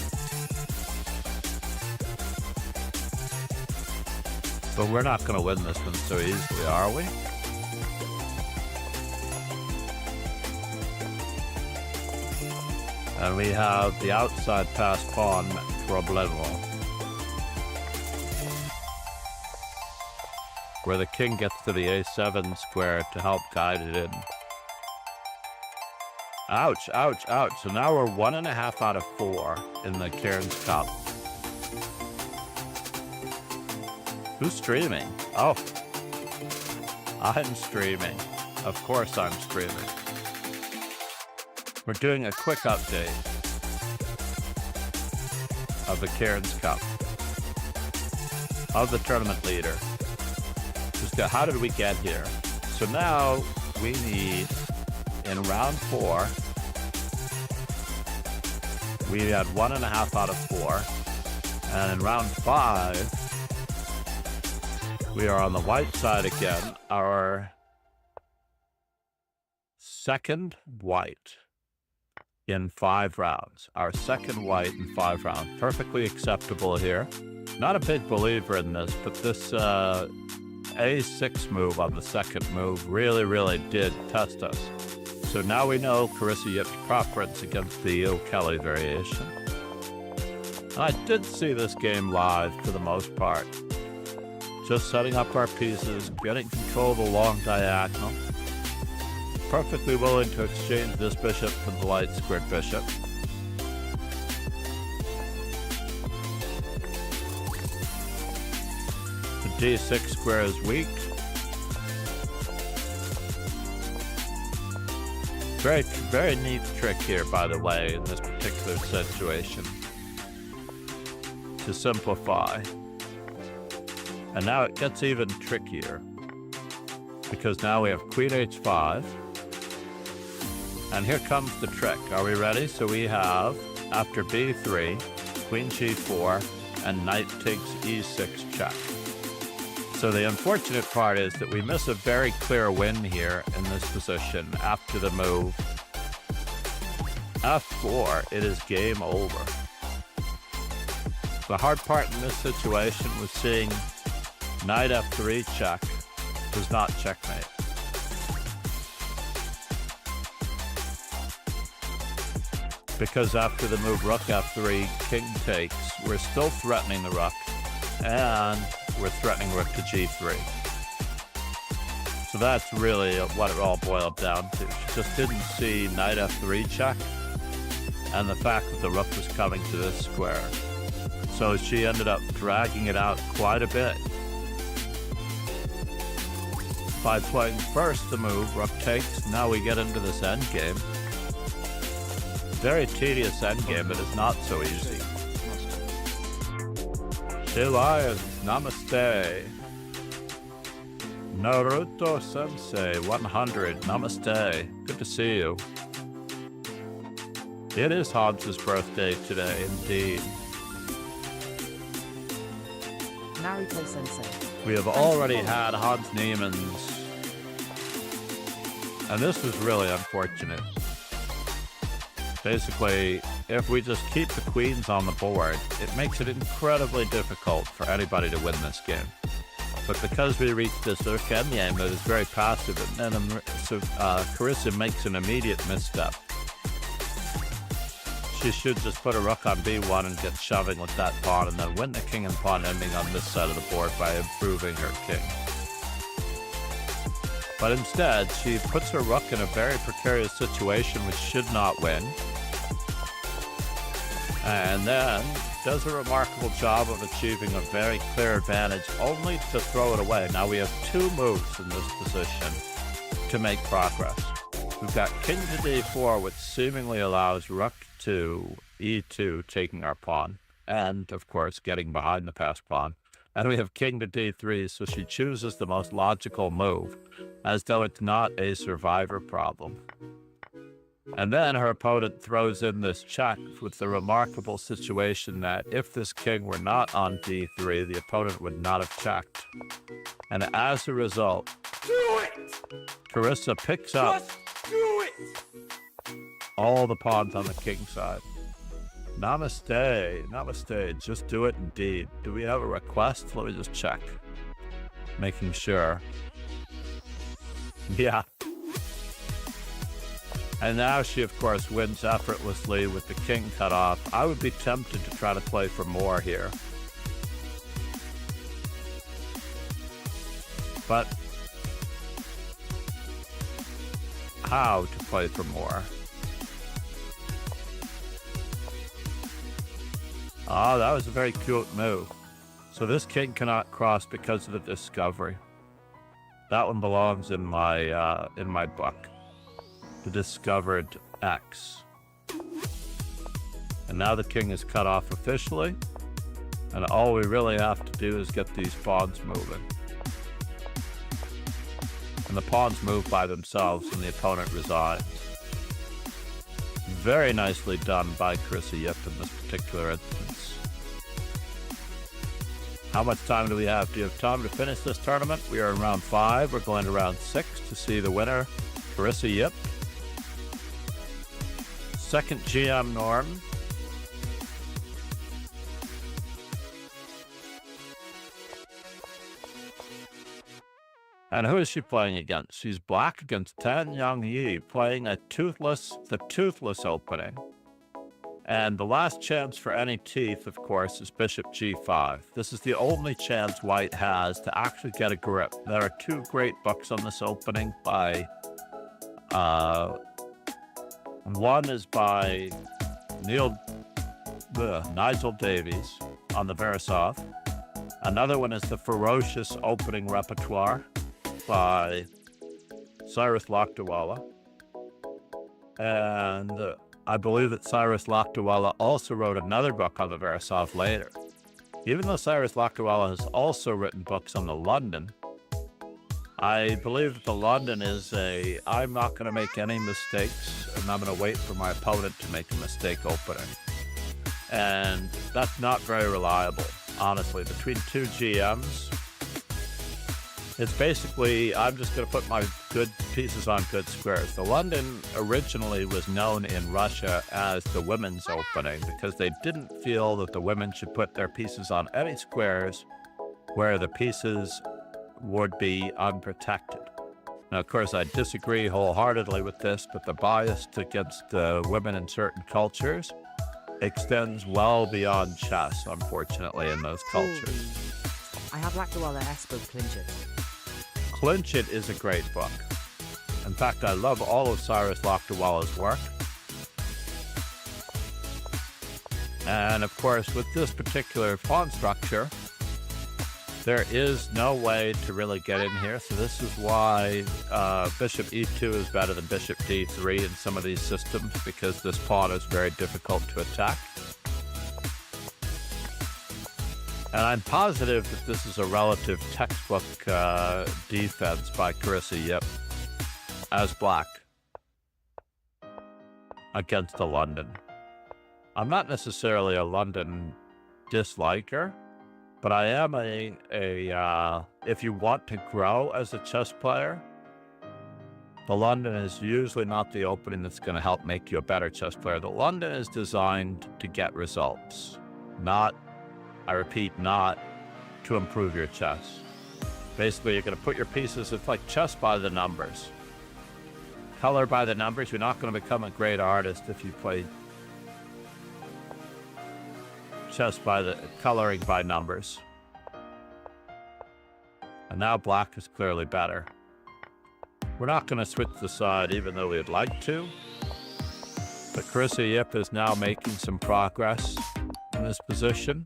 Speaker 1: But we're not going to win this one so easily, are we? And we have the outside pass pawn problemo, where the king gets to the a7 square to help guide it in. Ouch, ouch, ouch. So now we're 1.5 out of 4 in the Cairns Cup. Who's streaming? Oh, I'm streaming. Of course I'm streaming. We're doing a quick update of the Cairns Cup, of the tournament leader. Just how did we get here? So now we need, in round 4, we had 1.5 out of 4. And in round 5, we are on the white side again. Our second white in 5 rounds. Our second white in 5 rounds. Perfectly acceptable here. Not a big believer in this, but this A6 move on the second move really did test us. So now we know Carissa gets preference against the O'Kelly variation. And I did see this game live for the most part. Just setting up our pieces, getting control of the long diagonal. Perfectly willing to exchange this bishop for the light squared bishop. The d6 square is weak. Very neat trick here, by the way, in this particular situation. To simplify. And now it gets even trickier, because now we have queen h5. And here comes the trick. Are we ready? So we have, after b3, queen g4, and knight takes e6 check. So the unfortunate part is that we miss a very clear win here in this position after the move f4. It is game over. The hard part in this situation was seeing knight f3 check does not checkmate. Because after the move rook f3, king takes, we're still threatening the rook, and we're threatening rook to g3. So that's really what it all boiled down to. She just didn't see knight f3 check, and the fact that the rook was coming to this square. So she ended up dragging it out quite a bit by playing first the move, rook takes. Now we get into this endgame. Very tedious endgame, but it's not so easy. She Lions, namaste. Naruto Sensei 100, namaste. Good to see you. It is Hobbs' birthday today, indeed.
Speaker 2: Naruto Sensei.
Speaker 1: We have already had Hans Niemann's, and this was really unfortunate. Basically, if we just keep the queens on the board, it makes it incredibly difficult for anybody to win this game. But because we reached this Endgame that is very passive, and Carissa makes an immediate misstep. She should just put a rook on b1 and get shoving with that pawn, and then win the king and pawn ending on this side of the board by improving her king. But instead, she puts her rook in a very precarious situation which should not win. And then does a remarkable job of achieving a very clear advantage, only to throw it away. Now we have two moves in this position to make progress. We've got king to d4, which seemingly allows rook to e2, taking our pawn, and of course getting behind the passed pawn. And we have king to d3, so she chooses the most logical move, as though it's not a survivor problem. And then her opponent throws in this check with the remarkable situation that if this king were not on d3, the opponent would not have checked. And as a result, Carissa picks up all the pawns on the king side. Namaste, namaste, just do it indeed. Do we have a request? Let me just check. Making sure. Yeah. And now she, of course, wins effortlessly with the king cut off. I would be tempted to try to play for more here. But how to play for more? Ah, that was a very cute move. So this king cannot cross because of the discovery. That one belongs in my book. The discovered X. And now the king is cut off officially, and all we really have to do is get these pawns moving. And the pawns move by themselves and the opponent resigns. Very nicely done by Carissa Yip in this particular instance. How much time do we have? Do you have time to finish this tournament? We are in round 5. We're going to round 6 to see the winner, Carissa Yip. Second GM norm. And who is she playing against? She's black against Tan Zhongyi, playing the toothless opening. And the last chance for any teeth, of course, is bishop g5. This is the only chance white has to actually get a grip. There are two great books on this opening by... one is by Nigel Davies on the Verisov. Another one is The Ferocious Opening Repertoire by Cyrus Lakdawala. And I believe that Cyrus Lakdawala also wrote another book on the Verisov later. Even though Cyrus Lakdawala has also written books on the London, I believe that the London is I'm not going to make any mistakes, and I'm going to wait for my opponent to make a mistake opening. And that's not very reliable, honestly. Between two GMs, it's basically, I'm just going to put my good pieces on good squares. The London originally was known in Russia as the women's opening because they didn't feel that the women should put their pieces on any squares where the pieces would be unprotected. Now, of course, I disagree wholeheartedly with this, but the bias against women in certain cultures extends well beyond chess, unfortunately, in those cultures.
Speaker 2: I have have Lagno book clinch it.
Speaker 1: Clinch It is a great book. In fact, I love all of Cyrus Lagnowalla's work. And of course, with this particular pawn structure, there is no way to really get in here. So this is why bishop e2 is better than bishop d3 in some of these systems, because this pawn is very difficult to attack. And I'm positive that this is a relative textbook defense by Carissa, yep, as black against the London. I'm not necessarily a London disliker, but I am if you want to grow as a chess player, the London is usually not the opening that's going to help make you a better chess player. The London is designed to get results, not, I repeat, not to improve your chess. Basically, you're going to put your pieces, it's like chess by the numbers. Color by the numbers. You're not going to become a great artist if you play chess by the coloring by numbers. And now black is clearly better. We're not going to switch the side even though we'd like to. But Carissa Yip is now making some progress in this position.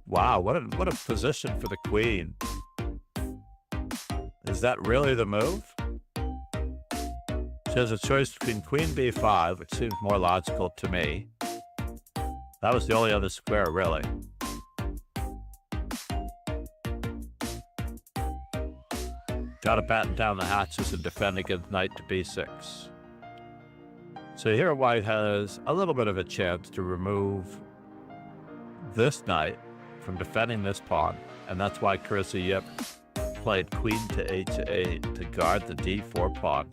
Speaker 1: Wow, what a position for the queen. Is that really the move? She has a choice between queen b5, which seems more logical to me. That was the only other square, really. Gotta batten down the hatches and defend against knight to b6. So here white has a little bit of a chance to remove this knight from defending this pawn, and that's why Carissa Yip played queen to h8 to guard the d4 pawn.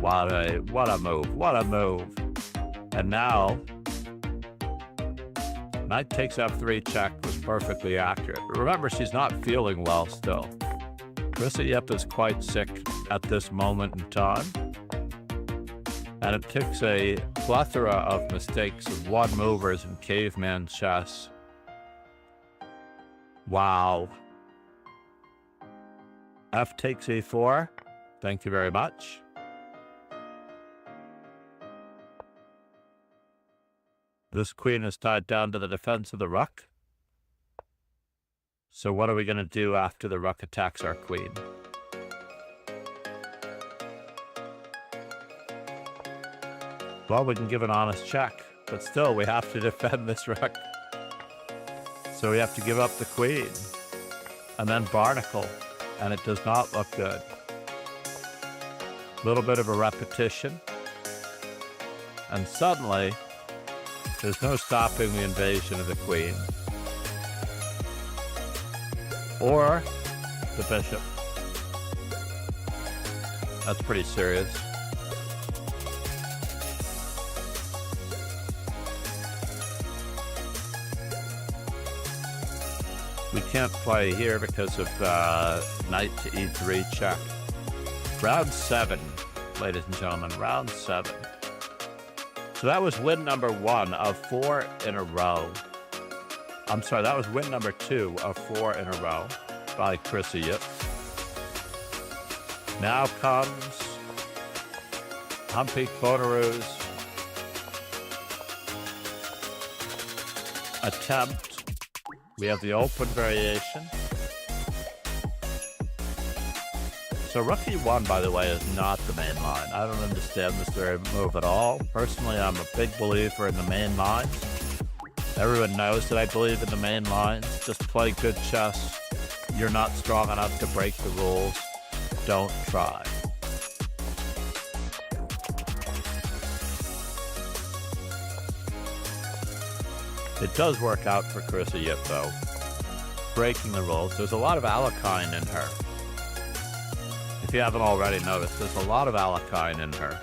Speaker 1: What a move, what a move. And now, knight takes f3 check was perfectly accurate. Remember, she's not feeling well still. Carissa Yip is quite sick at this moment in time. And it takes a plethora of mistakes of one movers in caveman chess. Wow. F takes e4. Thank you very much. This queen is tied down to the defense of the rook. So what are we going to do after the rook attacks our queen? Well, we can give an honest check, but still we have to defend this rook. So we have to give up the queen and then barnacle, and it does not look good. A little bit of a repetition, and suddenly there's no stopping the invasion of the queen or the bishop. That's pretty serious. We can't play here because of knight to e3 check. Round 7, ladies and gentlemen, round 7. So that was win number 1 of 4 in a row. I'm sorry, that was win number 2 of 4 in a row by Carissa Yip. Now comes Humpy Koneru's attempt. We have the open variation. So rook e1, by the way, is not the main line. I don't understand this very move at all. Personally, I'm a big believer in the main lines. Everyone knows that I believe in the main lines. Just play good chess. You're not strong enough to break the rules. Don't try. It does work out for Carissa Yip, though. Breaking the rules. There's a lot of Alekhine in her. If you haven't already noticed, there's a lot of Alekhine in her.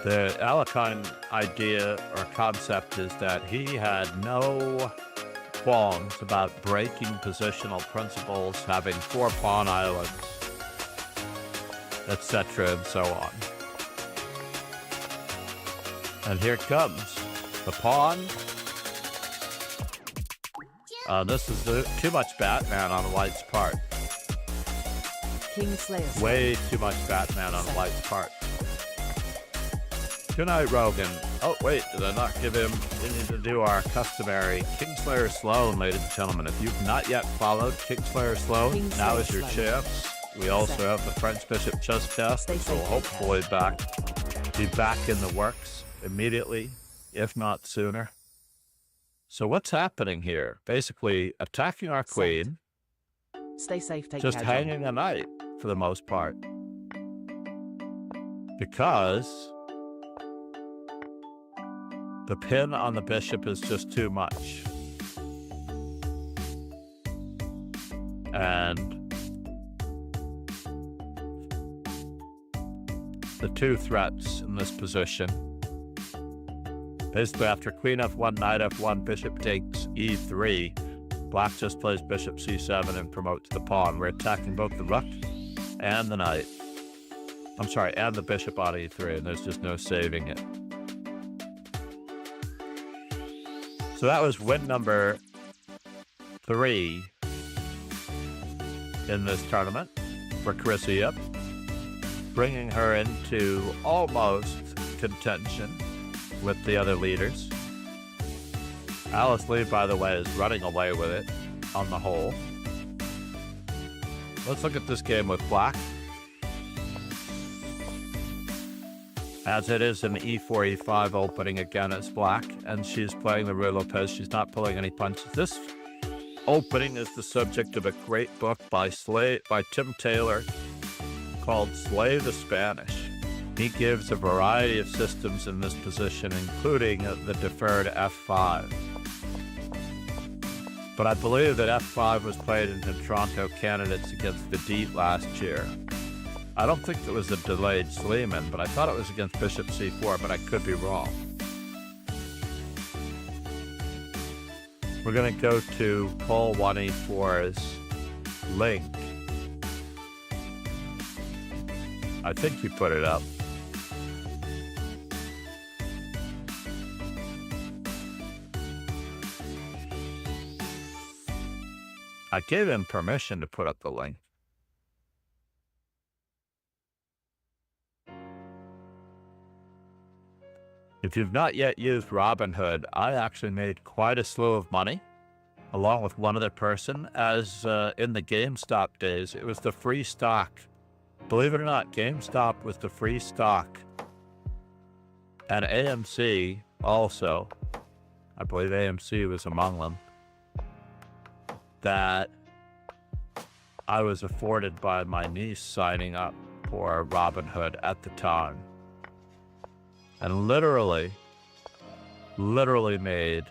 Speaker 1: The Alekhine idea or concept is that he had no qualms about breaking positional principles, having 4 pawn islands, etc., and so on. And here it comes. The pawn This is too much Batman on White's part.
Speaker 2: Kingslayer slow.
Speaker 1: Way too much Batman on White's part. Good night, Rogan. Oh, wait, did I not give him... We need to do our customary Kingslayer Sloan, ladies and gentlemen. If you've not yet followed Kingslayer Sloan, now is your chance. We also have the French Bishop Chess Test, which will hopefully be back in the works immediately, if not sooner. So what's happening here? Basically, attacking our queen.
Speaker 2: Stay safe, take
Speaker 1: just
Speaker 2: care.
Speaker 1: hanging a knight, for the most part. Because... the pin on the bishop is just too much. And the two threats in this position. Basically, after queen f1, knight f1, bishop takes e3, black just plays bishop c7 and promotes the pawn. We're attacking both the rook and the knight. I'm sorry, and the bishop on e3, and there's just no saving it. So that was win number 3 in this tournament for Carissa, bringing her into almost contention with the other leaders. Alice Lee, by the way, is running away with it on the whole. Let's look at this game with black. As it is an e4, e5 opening again as black, and she's playing the Rue Lopez. She's not pulling any punches. This opening is the subject of a great book by Tim Taylor called Slay the Spanish. He gives a variety of systems in this position, including the deferred f5. But I believe that f5 was played in the Toronto candidates against the Deet last year. I don't think it was a delayed Sleeman, but I thought it was against bishop c4, but I could be wrong. We're going to go to Pole 1e4's link. I think you put it up. I gave him permission to put up the link. If you've not yet used Robinhood, I actually made quite a slew of money, along with one other person, as in the GameStop days. It was the free stock. Believe it or not, GameStop was the free stock. And AMC also, I believe AMC was among them, that I was afforded by my niece signing up for Robinhood at the time. And literally made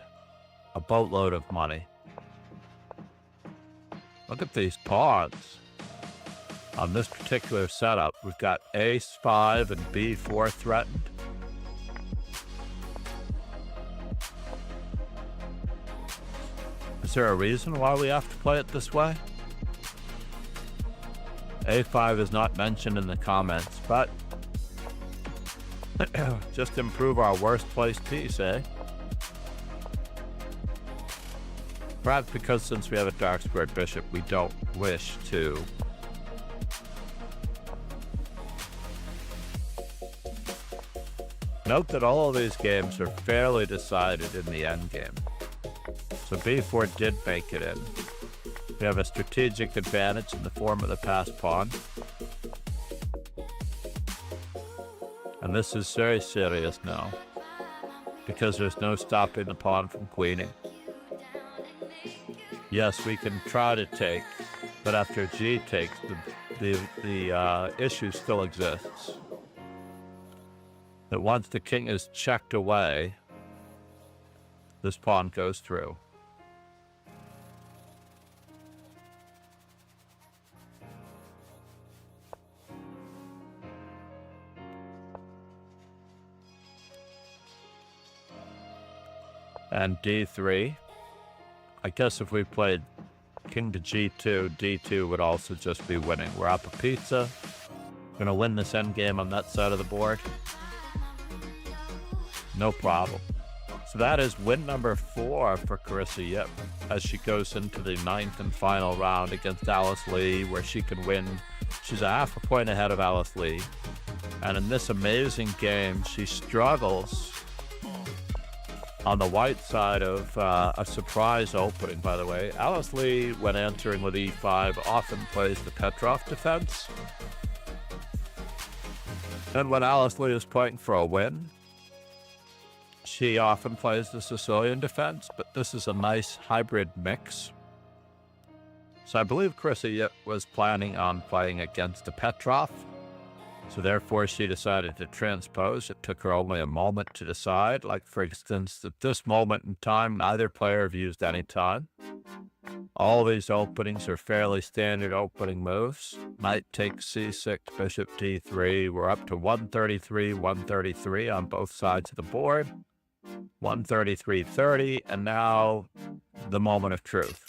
Speaker 1: a boatload of money. Look at these pawns. On this particular setup, we've got ace 5 and b4 threatened. Is there a reason why we have to play it this way? a5 is not mentioned in the comments, but just improve our worst placed piece, eh? Perhaps because since we have a dark squared bishop, we don't wish to note that all of these games are fairly decided in the endgame. So b4 did make it in. We have a strategic advantage in the form of the passed pawn. And this is very serious now, because there's no stopping the pawn from queening. Yes, we can try to take, but after g takes, the issue still exists. That once the king is checked away, this pawn goes through. And d3. I guess if we played king to g2, d2 would also just be winning. We're up a pizza. Gonna win this endgame on that side of the board. No problem. So that is win number 4 for Carissa Yip as she goes into the 9th and final round against Alice Lee, where she can win. She's a half a point ahead of Alice Lee. And in this amazing game, she struggles on the white side of a surprise opening, by the way. Alice Lee, when entering with e5, often plays the Petroff defense. And when Alice Lee is playing for a win, she often plays the Sicilian defense, but this is a nice hybrid mix. So I believe Carissa Yip was planning on playing against a Petroff, so therefore she decided to transpose. It took her only a moment to decide. Like, for instance, at this moment in time, neither player have used any time. All these openings are fairly standard opening moves. Knight takes c6, bishop d3. We're up to 133, 133 on both sides of the board. 133.30, and now the moment of truth.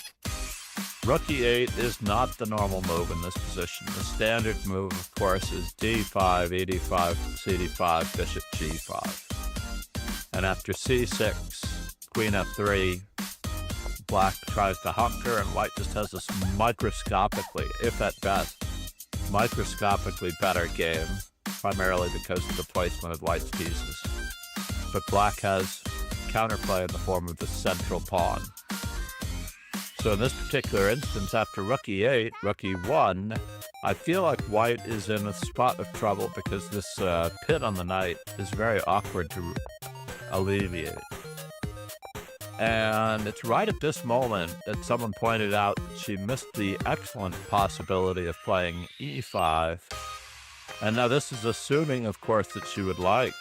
Speaker 1: Rook e8 is not the normal move in this position. The standard move, of course, is d5, e5, cd5, bishop g5. And after c6, queen f3, black tries to hunker, and white just has this microscopically, if at best, microscopically better game, primarily because of the placement of white's pieces. But black has counterplay in the form of the central pawn. So in this particular instance, after rook e8, rook e1, I feel like white is in a spot of trouble because this pin on the knight is very awkward to alleviate. And it's right at this moment that someone pointed out that she missed the excellent possibility of playing e5. And now this is assuming, of course, that she would like,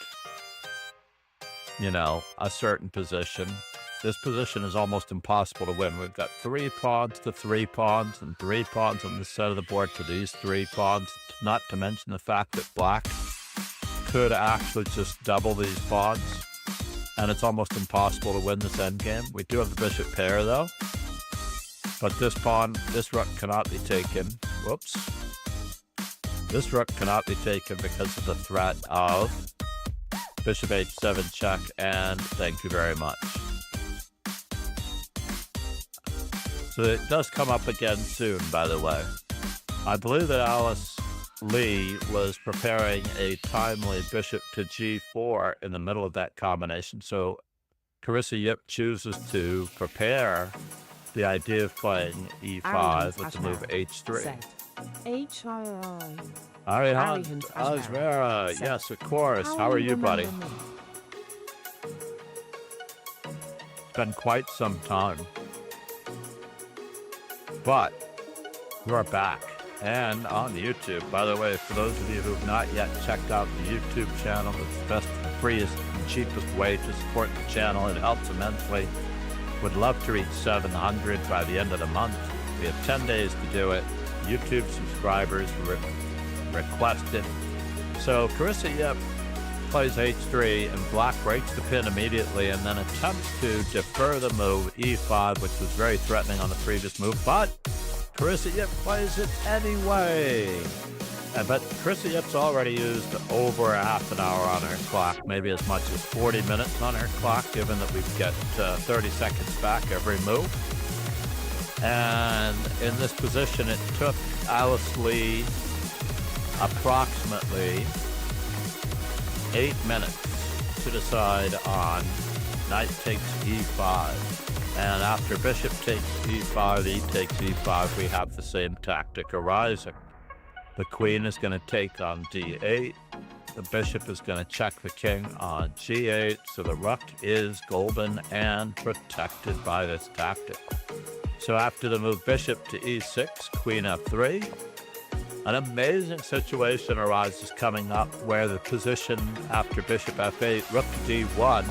Speaker 1: you know, a certain position. This position is almost impossible to win. We've got 3 pawns to 3 pawns and 3 pawns on this side of the board to these 3 pawns, not to mention the fact that black could actually just double these pawns, and it's almost impossible to win this endgame. We do have the bishop pair, though, but this pawn, this rook cannot be taken. Whoops. This rook cannot be taken because of the threat of bishop h7 check, and thank you very much. So it does come up again soon, by the way. I believe that Alice Lee was preparing a timely bishop to g4 in the middle of that combination. So Carissa Yip chooses to prepare the idea of playing e5 with the move h3. Arihan Asmera, yes, of course. How are you, buddy? It's been quite some time. But you're back and on YouTube. By the way, for those of you who have not yet checked out the YouTube channel, it's the best, freest, and cheapest way to support the channel. It helps immensely. Would love to reach 700 by the end of the month. We have 10 days to do it. YouTube subscribers requested. So Carissa Yip plays h3, and black breaks the pin immediately and then attempts to defer the move e5, which was very threatening on the previous move, but Carissa Yip plays it anyway. But Carissa Yip's already used over a half an hour on her clock, maybe as much as 40 minutes on her clock, given that we get 30 seconds back every move. And in this position, it took Alice Lee approximately 8 minutes to decide on knight takes e5, and after bishop takes e5, e takes e5, we have the same tactic arising. The queen is going to take on d8, the bishop is going to check the king on g8, so the rook is golden and protected by this tactic. So after the move bishop to e6, queen f3, an amazing situation arises coming up where the position after bishop f8, rook to d1,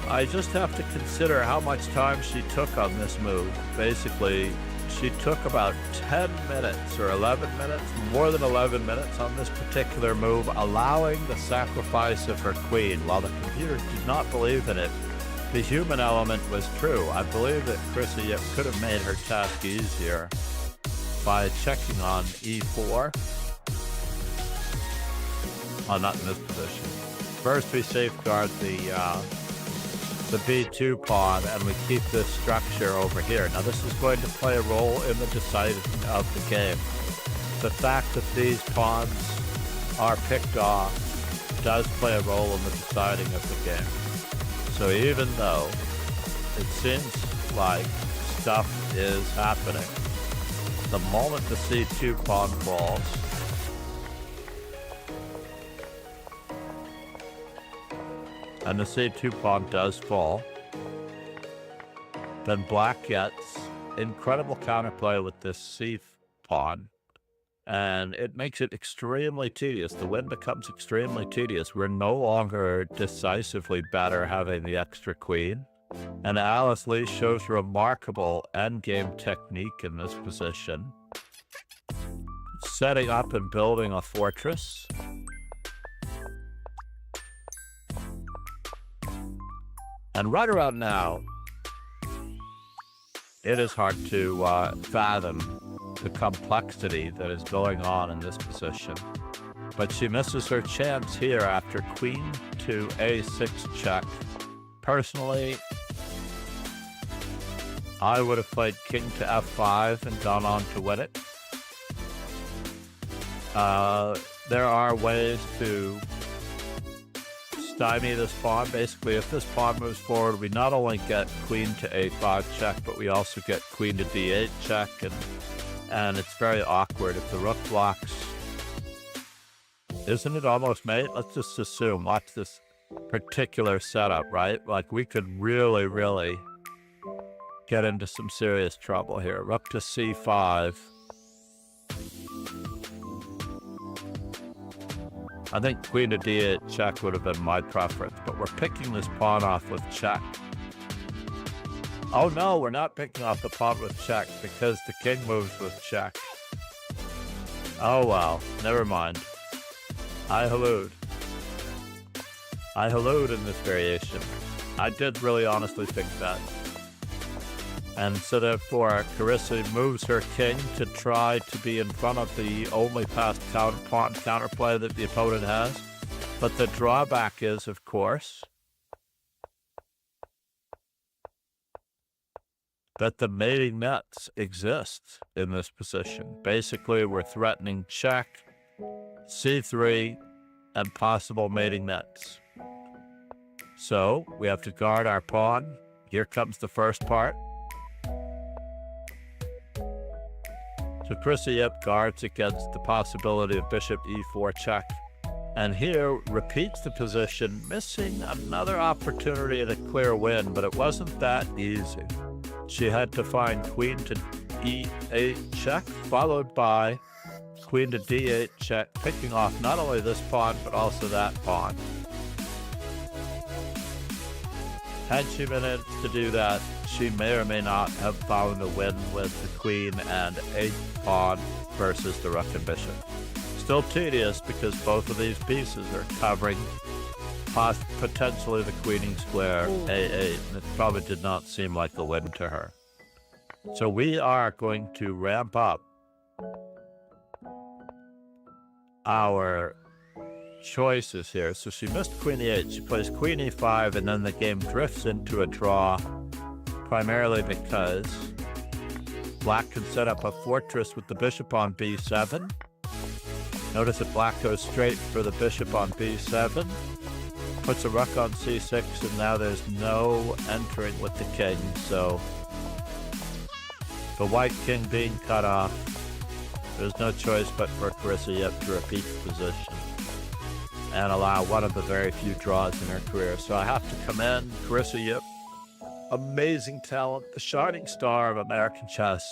Speaker 1: I just have to consider how much time she took on this move. Basically, she took about 10 minutes or 11 minutes, more than 11 minutes on this particular move, allowing the sacrifice of her queen. While the computer did not believe in it, the human element was true. I believe that Carissa Yip could have made her task easier by checking on e4. Oh, not in this position. First, we safeguard the the b2 pawn, and we keep this structure over here. Now this is going to play a role in the deciding of the game. The fact that these pawns are picked off does play a role in the deciding of the game. So even though it seems like stuff is happening, the moment the c2 pawn falls, and the c2 pawn does fall, then black gets incredible counterplay with this c pawn, and it makes it extremely tedious. The win becomes extremely tedious. We're no longer decisively better having the extra queen, and Alice Lee shows remarkable endgame technique in this position, setting up and building a fortress. And right around now, it is hard to fathom the complexity that is going on in this position. But she misses her chance here after queen to a6 check. Personally, I would have played king to f5 and gone on to win it. There are ways to stymie this pawn. Basically, if this pawn moves forward, we not only get queen to a5 check, but we also get queen to d8 check, and it's very awkward if the rook blocks. Isn't it almost mate? Let's just assume, watch this particular setup, right? Like, we could really, really get into some serious trouble here. Rook to c5. I think queen to d8 check would have been my preference, but we're picking this pawn off with check. Oh no, we're not picking off the pawn with check because the king moves with check. Oh well, never mind. I hallude. I hallude in this variation. I did really honestly think that. And so therefore, Carissa moves her king to try to be in front of the only passed pawn counterplay that the opponent has. But the drawback is, of course, that the mating nets exist in this position. Basically, we're threatening check, c3, and possible mating nets. So we have to guard our pawn. Here comes the first part. So Carissa guards against the possibility of bishop e4 check. And here repeats the position, missing another opportunity at a clear win, but it wasn't that easy. She had to find queen to e8 check, followed by queen to d8 check, picking off not only this pawn, but also that pawn. Had she been able to do that, she may or may not have found a win with the queen and a pawn versus the rook and bishop. Still tedious because both of these pieces are covering potentially the queening square a8, and it probably did not seem like a win to her. So we are going to ramp up our choices here. So she missed queen e8, she plays queen e5, and then the game drifts into a draw, primarily because black can set up a fortress with the bishop on b7. Notice that black goes straight for the bishop on b7, puts a rook on c6, and now there's no entering with the king. So the white king being cut off, there's no choice but for Carissa to repeat the position and allow one of the very few draws in her career. So I have to commend Carissa. Amazing talent, the shining star of American chess,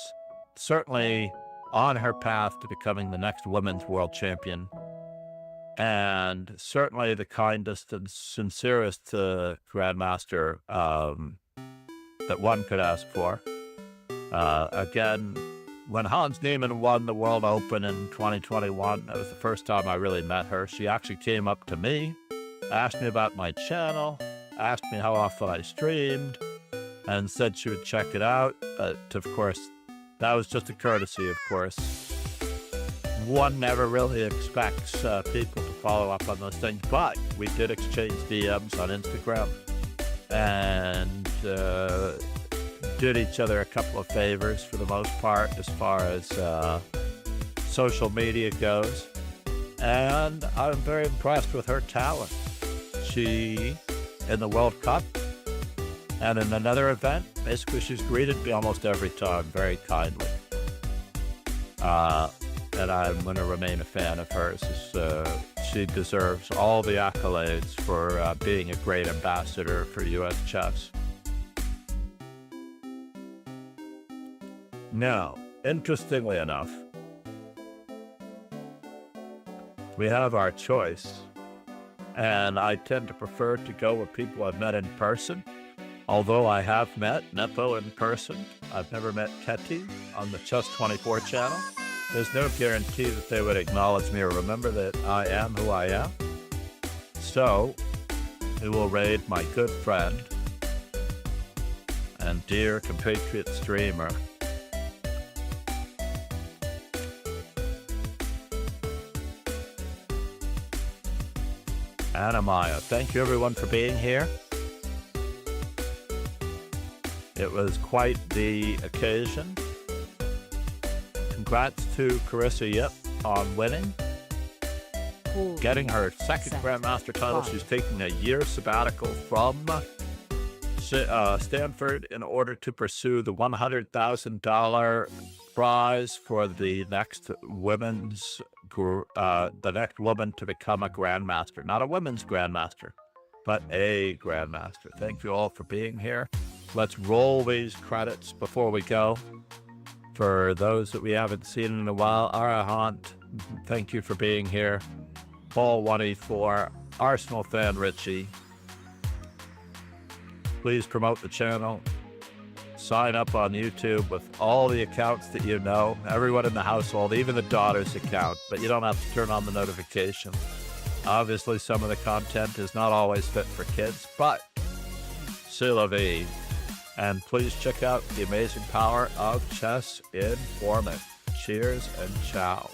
Speaker 1: certainly on her path to becoming the next women's world champion, and certainly the kindest and sincerest grandmaster that one could ask for. Again, when Hans Niemann won the World Open in 2021, that was the first time I really met her. She actually came up to me, asked me about my channel, asked me how often I streamed, and said she would check it out. But of course, that was just a courtesy, of course. One never really expects people to follow up on those things, but we did exchange DMs on Instagram. and did each other a couple of favors for the most part as far as social media goes. And I'm very impressed with her talent. She, in the World Cup and in another event, basically she's greeted me almost every time very kindly. And I'm going to remain a fan of hers. She deserves all the accolades for being a great ambassador for U.S. chess. Now, interestingly enough, we have our choice, and I tend to prefer to go with people I've met in person. Although I have met Nepo in person, I've never met Keti on the Chess24 channel. There's no guarantee that they would acknowledge me or remember that I am who I am. So, we will raid my good friend and dear compatriot streamer, Mariya. Thank you everyone for being here. It was quite the occasion. Congrats to Carissa on winning, getting her second Grandmaster title. She's taking a year sabbatical from Stanford in order to pursue the $100,000 prize for the next woman to become a Grandmaster. Not a women's Grandmaster, but a Grandmaster. Thank you all for being here. Let's roll these credits before we go. For those that we haven't seen in a while, Arahant, thank you for being here. Paul 184, Arsenal fan Richie. Please promote the channel. Sign up on YouTube with all the accounts that you know, everyone in the household, even the daughter's account, but you don't have to turn on the notifications. Obviously, some of the content is not always fit for kids, but c'est la vie. And please check out the amazing power of Chess Informant. Cheers and ciao.